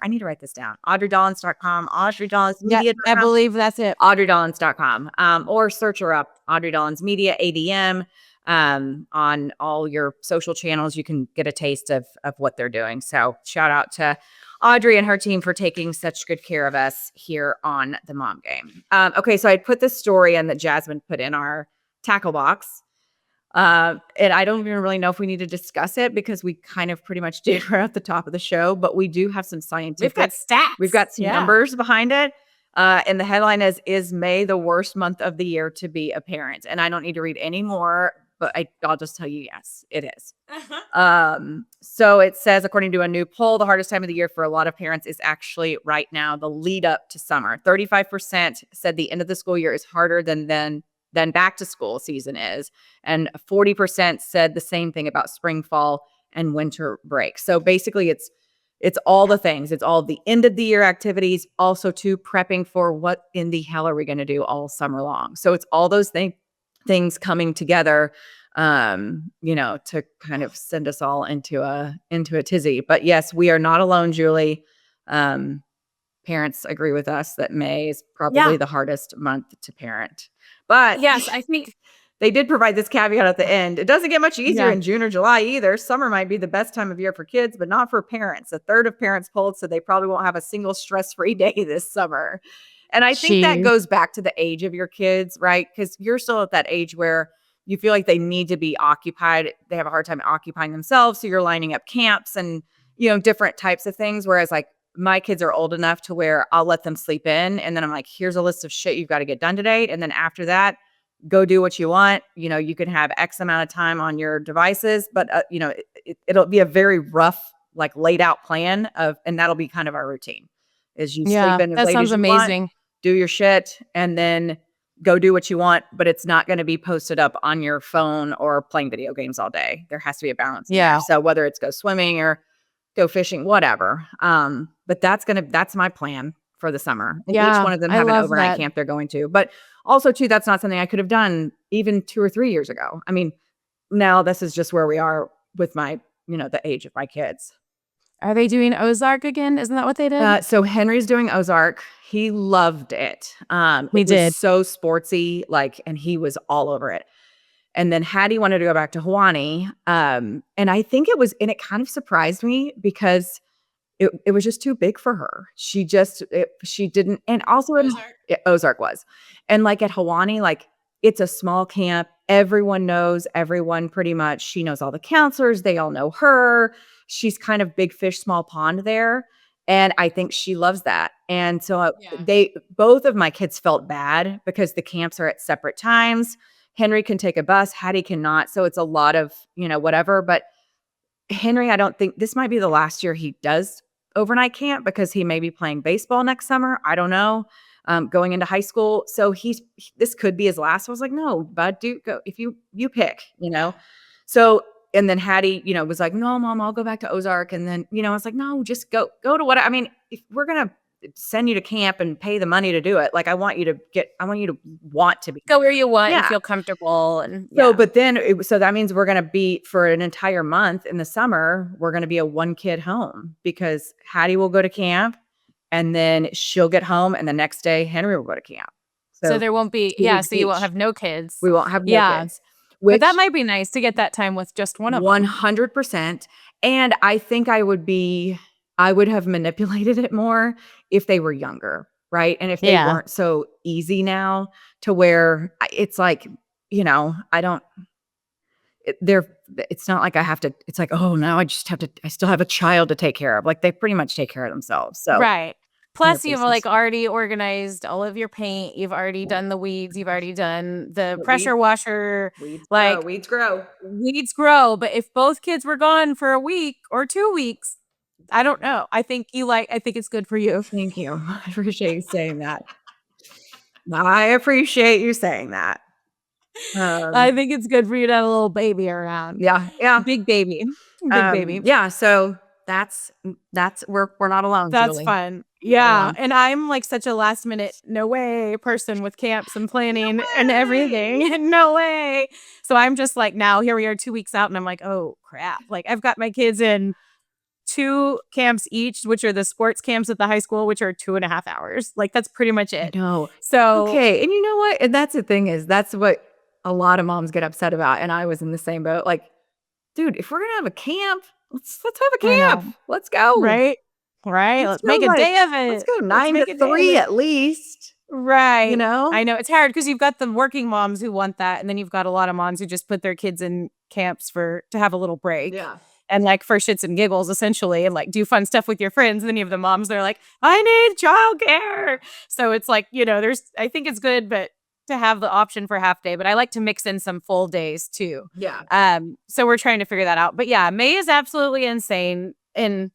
need to write this down. AudreyDollins.com, AudreyDollinsMedia.com. I believe that's it. AudreyDollins.com. Or search her up, Audrey Dollins Media, ADM. On all your social channels, you can get a taste of what they're doing. So shout out to Audrey and her team for taking such good care of us here on the Mom Game. Okay, so I put this story in that Jasmine put in our tackle box. And I don't even really know if we need to discuss it because we kind of pretty much did right at the top of the show, but we do have some scientific. We've got stats. We've got some numbers behind it. And the headline is May the worst month of the year to be a parent? And I don't need to read any more, but I'll just tell you, yes, it is. So it says, according to a new poll, the hardest time of the year for a lot of parents is actually right now, the lead up to summer. 35% said the end of the school year is harder than back to school season is. And 40% said the same thing about spring, fall, and winter break. So basically it's all the things. It's all the end of the year activities, also too prepping for what in the hell are we going to do all summer long. So it's all those things coming together, to kind of send us all into a tizzy. But yes, we are not alone, Julie. Parents agree with us that May is probably the hardest month to parent. But yes, I think they did provide this caveat at the end. It doesn't get much easier in June or July either. Summer might be the best time of year for kids, but not for parents. A third of parents polled said they probably won't have a single stress-free day this summer. And I think that goes back to the age of your kids, right? Because you're still at that age where you feel like they need to be occupied. They have a hard time occupying themselves. So you're lining up camps and, different types of things. Whereas like my kids are old enough to where I'll let them sleep in. And then I'm like, here's a list of shit you've got to get done today. And then after that, go do what you want. You can have X amount of time on your devices, but it'll be a very rough, like laid out plan and that'll be kind of our routine is you sleep in as that late sounds as you amazing. want, do your shit, and then go do what you want, but it's not going to be posted up on your phone or playing video games all day. There has to be a balance. Yeah. So whether it's go swimming or go fishing, whatever. But that's my plan for the summer. And each one of them have an overnight camp they're going to. But also too, that's not something I could have done even 2 or 3 years ago. I mean, now this is just where we are with my, the age of my kids. Are they doing Ozark again? Isn't that what they did? So Henry's doing Ozark. He loved it. It was so sportsy, and he was all over it. And then Hattie wanted to go back to Hawaii. And I think it kind of surprised me because it was just too big for her. She didn't. And also Ozark was. And at Hawaii, it's a small camp. Everyone knows everyone pretty much. She knows all the counselors. They all know her. She's kind of big fish, small pond there. And I think she loves that. And so both of my kids felt bad because the camps are at separate times. Henry can take a bus. Hattie cannot. So it's a lot of, whatever. But Henry, I don't think this might be the last year he does overnight camp because he may be playing baseball next summer. I don't know. Going into high school. So this could be his last. I was like, no, bud, dude, go. If you pick, So, and then Hattie, was like, no, Mom, I'll go back to Ozark. And then, I was like, no, just go to what, if we're going to send you to camp and pay the money to do it, I want you to want to be. Go where you want and feel comfortable. And so, but then, so that means we're going to be for an entire month in the summer, we're going to be a 1-kid home because Hattie will go to camp and then she'll get home and the next day Henry will go to camp. So there won't be, so you won't have no kids. We won't have no kids. But that might be nice to get that time with just one of them. 100%. And I think I would have manipulated it more if they were younger, right? And if they weren't so easy now to where it's like, it's not like I have to, it's like, oh, now I still have a child to take care of. They pretty much take care of themselves. So right. Plus, you've already organized all of your paint. You've already done the weeds. You've already done the pressure washer. Weeds grow. Weeds grow. But if both kids were gone for a week or 2 weeks, I don't know. I think it's good for you. Thank you. I appreciate you saying that. I appreciate you saying that. I think it's good for you to have a little baby around. Yeah, yeah. Big baby. Big baby. Yeah, so that's we're not alone, That's Julie. fun. Not Yeah, alone. and I'm, like, such a last minute, no way person with camps and planning and way! everything. No way. So I'm just like, now here we are 2 weeks out, and I'm like, "Oh, crap." Like, I've got my kids in 2 camps each, which are the sports camps at the high school, which are 2.5 hours. Like, that's pretty much I it. know. So Okay, and you know what? And that's the thing is that's what a lot of moms get upset about, and I was in the same boat. Like, dude, if we're gonna have a camp, let's have a I camp. know. Let's go. Right? Right? Let's Let's go make a like day of let's it. go Let's 9 to make a day of 3 it. at least, you Right. know? I know it's hard because you've got the working moms who want that, and then you've got a lot of moms who just put their kids in camps to have a little break. Yeah. And like for shits and giggles, essentially, and like do fun stuff with your friends. And then you have the moms that are like, I need childcare. So it's like, I think it's good, but to have the option for half day, but I like to mix in some full days too. Yeah. So we're trying to figure that out. But yeah, May is absolutely insane. And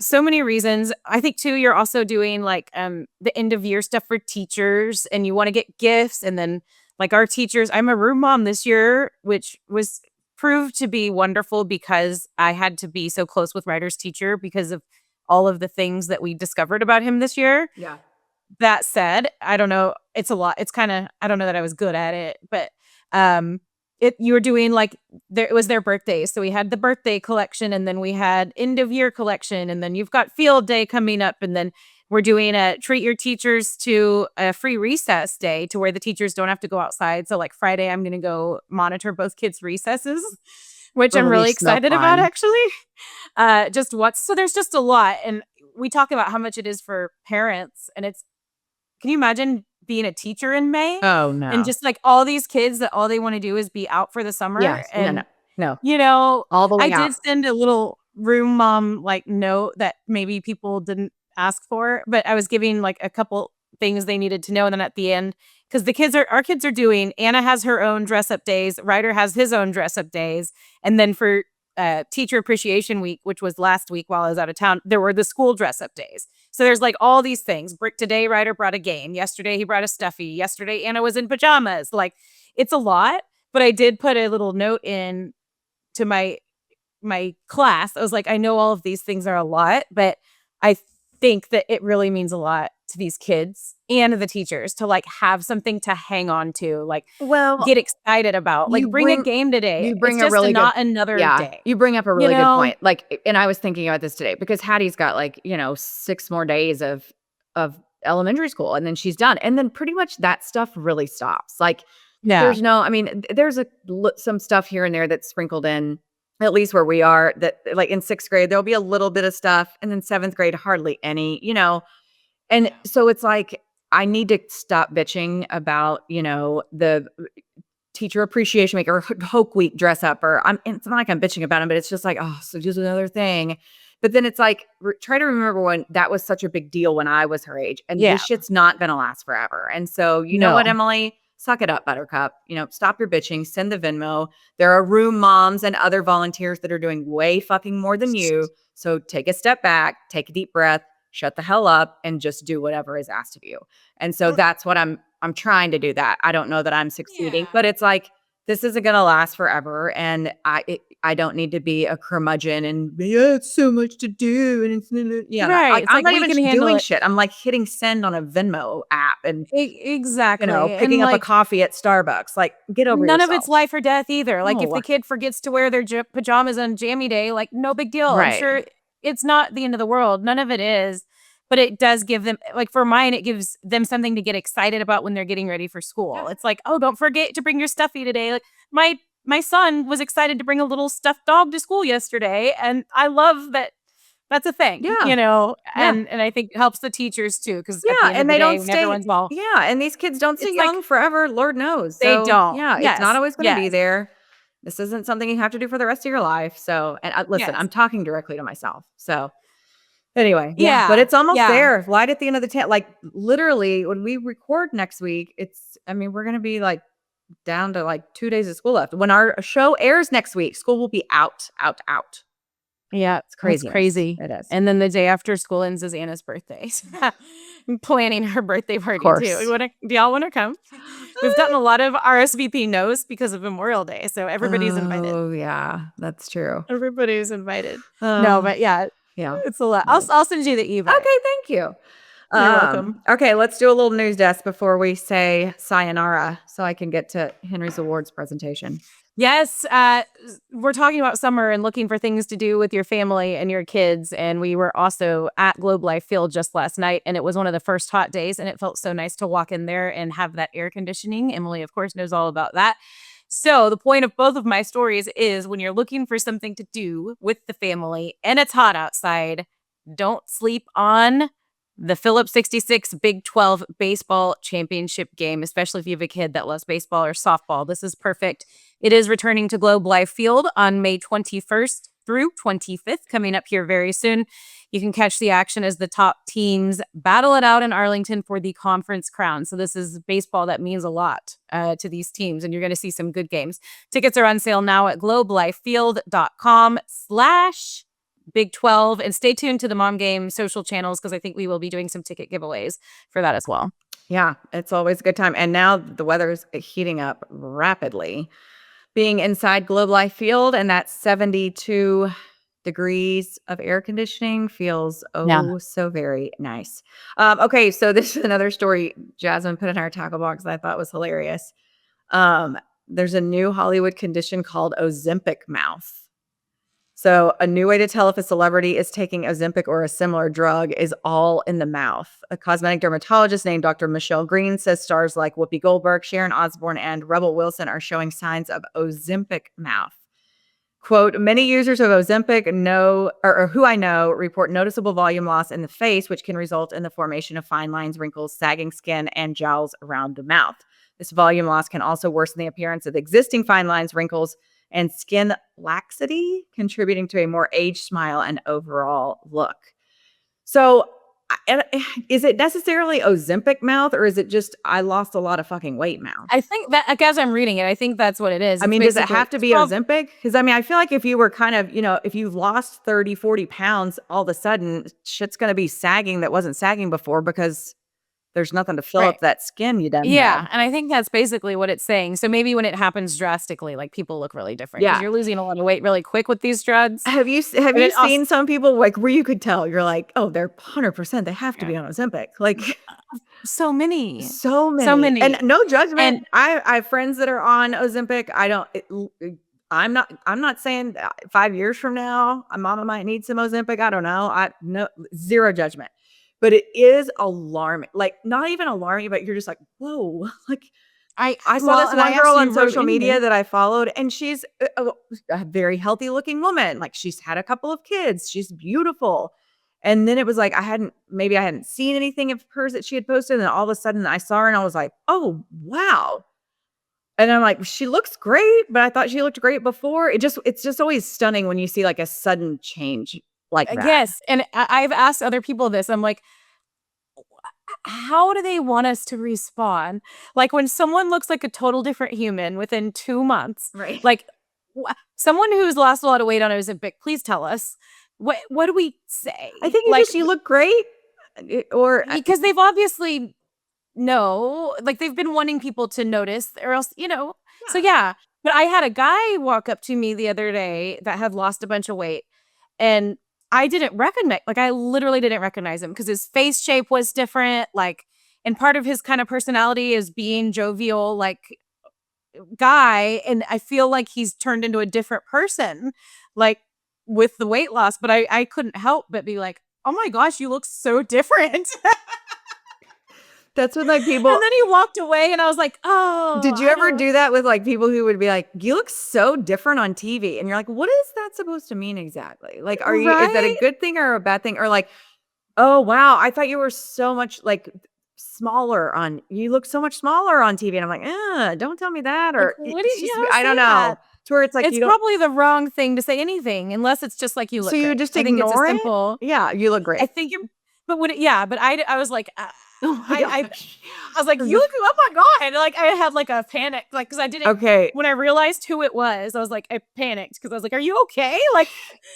so many reasons. I think too, you're also doing like the end of year stuff for teachers and you want to get gifts. And then like our teachers, I'm a room mom this year, which was proved to be wonderful because I had to be so close with Ryder's teacher because of all of the things that we discovered about him this year. Yeah. That said, I don't know. It's a lot. It's kind of, I don't know that I was good at it, but you were doing like it was their birthdays. So we had the birthday collection and then we had end of year collection and then you've got field day coming up and then we're doing a treat your teachers to a free recess day to where the teachers don't have to go outside. So like Friday, I'm going to go monitor both kids' recesses, which I'm It'll be really so excited about fun. actually. So there's just a lot. And we talk about how much it is for parents and can you imagine being a teacher in May? Oh, And no. just like all these kids that all they want to do is be out for the summer. Yes. No. And, No. I All the way out. did send a little room mom like note that maybe people didn't ask for, but I was giving like a couple things they needed to know. And then at the end, because our kids are doing, Anna has her own dress up days, Ryder has his own dress up days. And then for Teacher Appreciation Week, which was last week while I was out of town, there were the school dress up days. So there's like all these things. Today, Ryder brought a game. Yesterday, he brought a stuffy. Yesterday, Anna was in pajamas. Like it's a lot, but I did put a little note in to my class. I was like, I know all of these things are a lot, but I think that it really means a lot to these kids and the teachers to like have something to hang on to, like Well, get excited about, like you bring a bring game today. you It's bring a just really good not another yeah, day, you bring up a you really good know? point. Like, and I was thinking about this today because Hattie's got like, 6 more days of elementary school and then she's done. And then pretty much that stuff really stops. Like Yeah. there's no I mean, there's some stuff here and there that's sprinkled in, at least where we are, that like in 6th grade, there'll be a little bit of stuff, and then 7th grade, hardly any. And so it's like, I need to stop bitching about, the teacher appreciation week or Hoke week dress up, it's not like I'm bitching about them, but it's just like, oh, so just another thing. But then it's like, try to remember when that was such a big deal when I was her age, and Yeah. this shit's not going to last forever. And so, you know what, No. Emily, suck it up, Buttercup. Stop your bitching, send the Venmo. There are room moms and other volunteers that are doing way fucking more than you. So take a step back, take a deep breath, shut the hell up, and just do whatever is asked of you. And so that's what I'm trying to do that. I don't know that I'm succeeding, Yeah. but it's like, this isn't going to last forever. And I don't need to be a curmudgeon and it's so much to do. And it's, Right. like, It's I'm like not we even can handle doing it. shit. I'm like hitting send on a Venmo app and, Exactly. picking And up a like coffee at Starbucks. Like, get over none of it's yourself. life or death either. Like if No. the kid forgets to wear their pajamas on jammy day, like no big deal. I'm Right. sure it's not the end of the world. None of it is. But it does give them, like for mine, it gives them something to get excited about when they're getting ready for school. Yeah. It's like, oh, don't forget to bring your stuffy today. Like my son was excited to bring a little stuffed dog to school yesterday, and I love that. That's a thing, Yeah. and I think helps the teachers too, because at the Yeah. end of And the they day, don't when stay. everyone's all, Yeah. And these kids don't stay it's like young forever. Lord knows. they So, don't. yeah, it's not Yes, always going to be yes, there. This isn't something you have to do for the rest of your life. So, and listen, yes, I'm talking directly to myself. So, anyway, yeah, but yeah, it's almost yeah. there. Light at the end of the tunnel. Like literally, when we record next week, we're gonna be like down to like 2 days of school left. When our show airs next week, school will be out, out, out. Yeah, It's crazy. that's crazy. It is. And then the day after school ends is Anna's birthday. I'm planning her birthday party course. too. Do y'all want to come? We've gotten a lot of RSVP no's because of Memorial Day, so everybody's invited. Oh, yeah, that's true. Everybody's invited. No, but yeah, it's a lot. I'll send you the e-bike. Okay, thank you. You're welcome. Okay, let's do a little news desk before we say sayonara so I can get to Henry's awards presentation. Yes, we're talking about summer and looking for things to do with your family and your kids. And we were also at Globe Life Field just last night, and it was one of the first hot days, and it felt so nice to walk in there and have that air conditioning. Emily, of course, knows all about that. So the point of both of my stories is when you're looking for something to do with the family and it's hot outside, don't sleep on the Phillips 66 Big 12 baseball championship game, especially if you have a kid that loves baseball or softball. This is perfect. It is returning to Globe Life Field on May 21st through 25th, coming up here very soon. You can catch the action as the top teams battle it out in Arlington for the conference crown. So this is baseball that means a lot to these teams, and you're going to see some good games. Tickets are on sale now at globelifefield.com/Big 12. And stay tuned to the Mom Game social channels because I think we will be doing some ticket giveaways for that as well. Yeah, it's always a good time. And now the weather's heating up rapidly. Being inside Globe Life Field and that 72 degrees of air conditioning feels so very nice. Okay, so this is another story Jasmine put in our tackle box that I thought was hilarious. There's a new Hollywood condition called Ozempic mouth. So a new way to tell if a celebrity is taking Ozempic or a similar drug is all in the mouth. A cosmetic dermatologist named Dr. Michelle Green says stars like Whoopi Goldberg, Sharon Osbourne, and Rebel Wilson are showing signs of Ozempic mouth. Quote, many users of Ozempic who I know report noticeable volume loss in the face, which can result in the formation of fine lines, wrinkles, sagging skin, and jowls around the mouth. This volume loss can also worsen the appearance of existing fine lines, wrinkles, and skin laxity, contributing to a more aged smile and overall look. So is it necessarily Ozempic mouth, or is it just I lost a lot of fucking weight mouth? I think that, like, as I'm reading it, I think that's what it is. I mean, does it have to be Ozempic? Because I mean, I feel like if you were kind of, if you lost 30, 40 pounds, all of a sudden shit's going to be sagging that wasn't sagging before because there's nothing to fill up that skin you done. Yeah, and I think that's basically what it's saying. So maybe when it happens drastically, like people look really different. Yeah, you're losing a lot of weight really quick with these drugs. Have you seen some people like where you could tell you're like, oh, they're 100%. They have to be on Ozempic. Like so many, and no judgment. And I have friends that are on Ozempic. I'm not saying 5 years from now, mama might need some Ozempic. I don't know. Zero judgment. But it is alarming, like not even alarming, but you're just like, whoa, like I saw this one girl on social media that I followed, and she's a very healthy looking woman. Like she's had a couple of kids. She's beautiful. And then it was like, I hadn't seen anything of hers that she had posted. And all of a sudden I saw her and I was like, oh, wow. And I'm like, she looks great, but I thought she looked great before. It's just always stunning when you see like a sudden change like that. Yes. And I've asked other people this. I'm like, how do they want us to respond? Like when someone looks like a total different human within 2 months, right? Like someone who's lost a lot of weight on Ozempic, please tell us. What do we say? I think like you look great, or because they've obviously like they've been wanting people to notice, or else So yeah. But I had a guy walk up to me the other day that had lost a bunch of weight, and I literally didn't recognize him because his face shape was different. Like, and part of his kind of personality is being jovial, like guy. And I feel like he's turned into a different person, like with the weight loss. But I couldn't help but be like, oh my gosh, you look so different. That's when like people. And then he walked away and I was like, oh. Did you ever do that with like people who would be like, you look so different on TV? And you're like, what is that supposed to mean exactly? Like, is that a good thing or a bad thing? Or like, oh, wow, I thought you were so much like you look so much smaller on TV. And I'm like, don't tell me that. Or like, I don't know. That? To where it's like, it's probably the wrong thing to say anything unless it's just like you look so great. You just ignore it? Simple, yeah, you look great. I think but I was like, Oh my I gosh. was like, you, oh my God. Like I had like a panic, like, cause I didn't, Okay. when I realized who it was, I was like, I panicked because I was like, are you okay? Like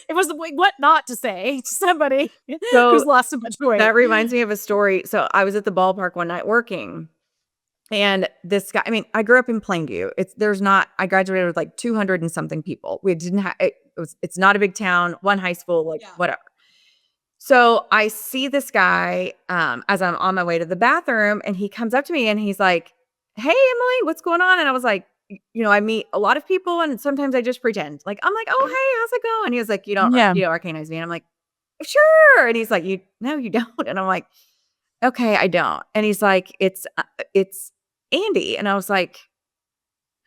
it was like, what not to say to somebody So who's lost so much weight. that reminds me of a story. So I was at the ballpark one night working, and this guy, I mean, I grew up in Plainview. I graduated with like 200 and something people. We didn't have, it's not a big town, one high school, like whatever. So I see this guy as I'm on my way to the bathroom, and he comes up to me and he's like, "Hey, Emily, what's going on?" And I was like, I meet a lot of people, and sometimes I just pretend. Like, I'm like, "Oh, hey, how's it going?" He was like, Yeah. you don't recognize me." And I'm like, "Sure." And he's like, No, you don't." And I'm like, "Okay, I don't." And he's like, It's Andy." And I was like,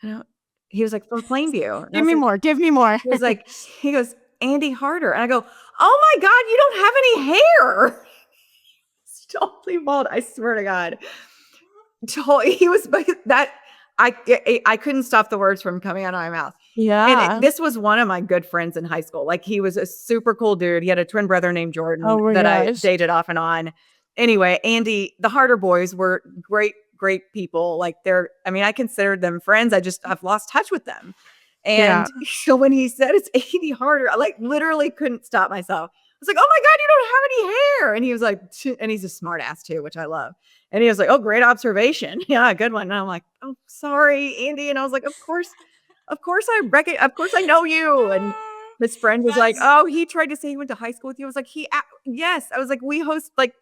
"I don't." He was like, "From Plainview." And I Give was me like, more. Give me more. he was like, he goes, "Andy Harder." And I go, "Oh my God, you don't have any hair." It's totally bald. I swear to God. He was that I couldn't stop the words from coming out of my mouth. Yeah. This was one of my good friends in high school. Like, he was a super cool dude. He had a twin brother named Jordan Oh my that I gosh. dated off and on. Anyway, Andy, the Harder boys were great people. Like, I considered them friends. I've lost touch with them. And so when he said it's 80 Harder, I like literally couldn't stop myself. I was like, "Oh my God, you don't have any hair." And he was like, and he's a smart ass too, which I love. And he was like, "Oh, great observation." Yeah, good one. And I'm like, "Oh, sorry, Andy." And I was like, Of course of course I know you." And his friend was like, "Oh, he tried to say he went to high school with you." I was like, yes. I was like, "We host, like,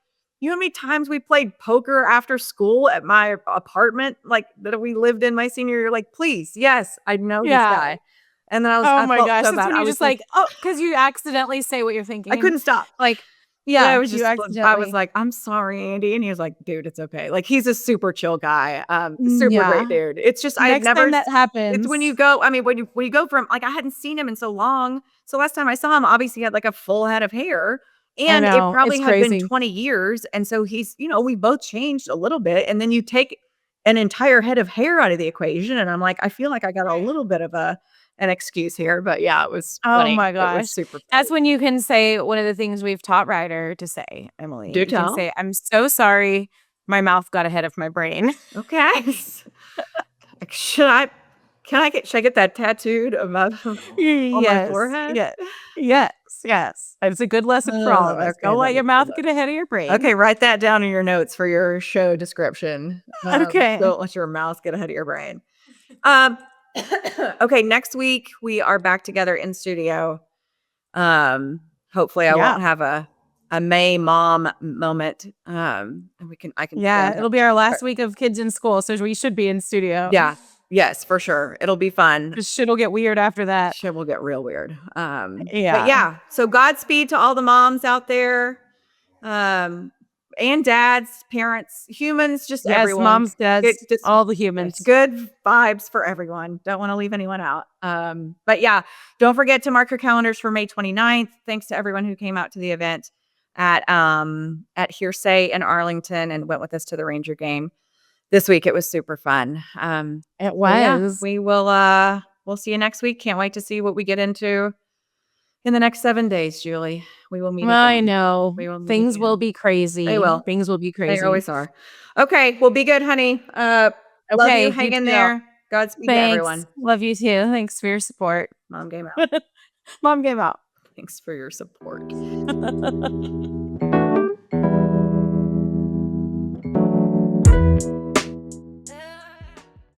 you know how many times we played poker after school at my apartment, like, that we lived in my senior year? Like, please, yes, I know this Yeah. guy." And then Oh I my felt gosh. so That's bad. when I you was just like, like, oh, because you accidentally say what you're thinking. I couldn't stop. Like, And I yeah, was you just I was accidentally. like, "I'm sorry, Andy." And he was like, "Dude, it's okay." Like, he's a super chill guy, super great Yeah. dude. It's just I had Next never time that it's when you happens. go, when you go from, like, I hadn't seen him in so long. So last time I saw him, obviously he had like a full head of hair, I and it know. It's probably had been crazy. 20 years. And so we both changed a little bit, and then you take an entire head of hair out of the equation, and I'm like, I feel like I got a little bit of an excuse here, but yeah, it was Oh funny. my It was gosh. super That's funny. when you can say one of the things we've taught Ryder to say, Emily. Do You can tell. say, I'm so sorry. My mouth got ahead of my brain. Okay. Like, should I get that tattooed on my Yes. forehead? Yes. Yes. Yes. It's a good lesson for all of us. Okay, Don't let let me your pull mouth that. get ahead of your brain. Okay, write that down in your notes for your show description. Okay. Don't let your mouth get ahead of your brain. Um, okay, next week we are back together in studio. Hopefully I Yeah. won't have a May mom moment. And I can stay on Yeah. top. It'll be our last week of kids in school. So we should be in studio. Yeah. Yes, for sure. It'll be fun. Because shit'll get weird after that. Shit will get real weird. But Yeah. yeah, so Godspeed to all the moms out there, and dads, parents, humans, just Yes. everyone. Moms, dads, all the It's humans. good vibes for everyone. Don't want to leave anyone out. But yeah, don't forget to mark your calendars for May 29th. Thanks to everyone who came out to the event at Hearsay in Arlington and went with us to the Ranger game this week. It was super fun. It So yeah, was. we'll see you next week. Can't wait to see what we get into in the next 7 days, Julie. We will meet I again. know. We will meet Things will again. be crazy. They will. Things will be They crazy. always are. Okay, well, be good, honey. Love you. Okay. Hang You in too. there. Godspeed to Thanks. everyone. Love you too. Thanks for your support. Mom game out. Mom came out. Thanks for your support.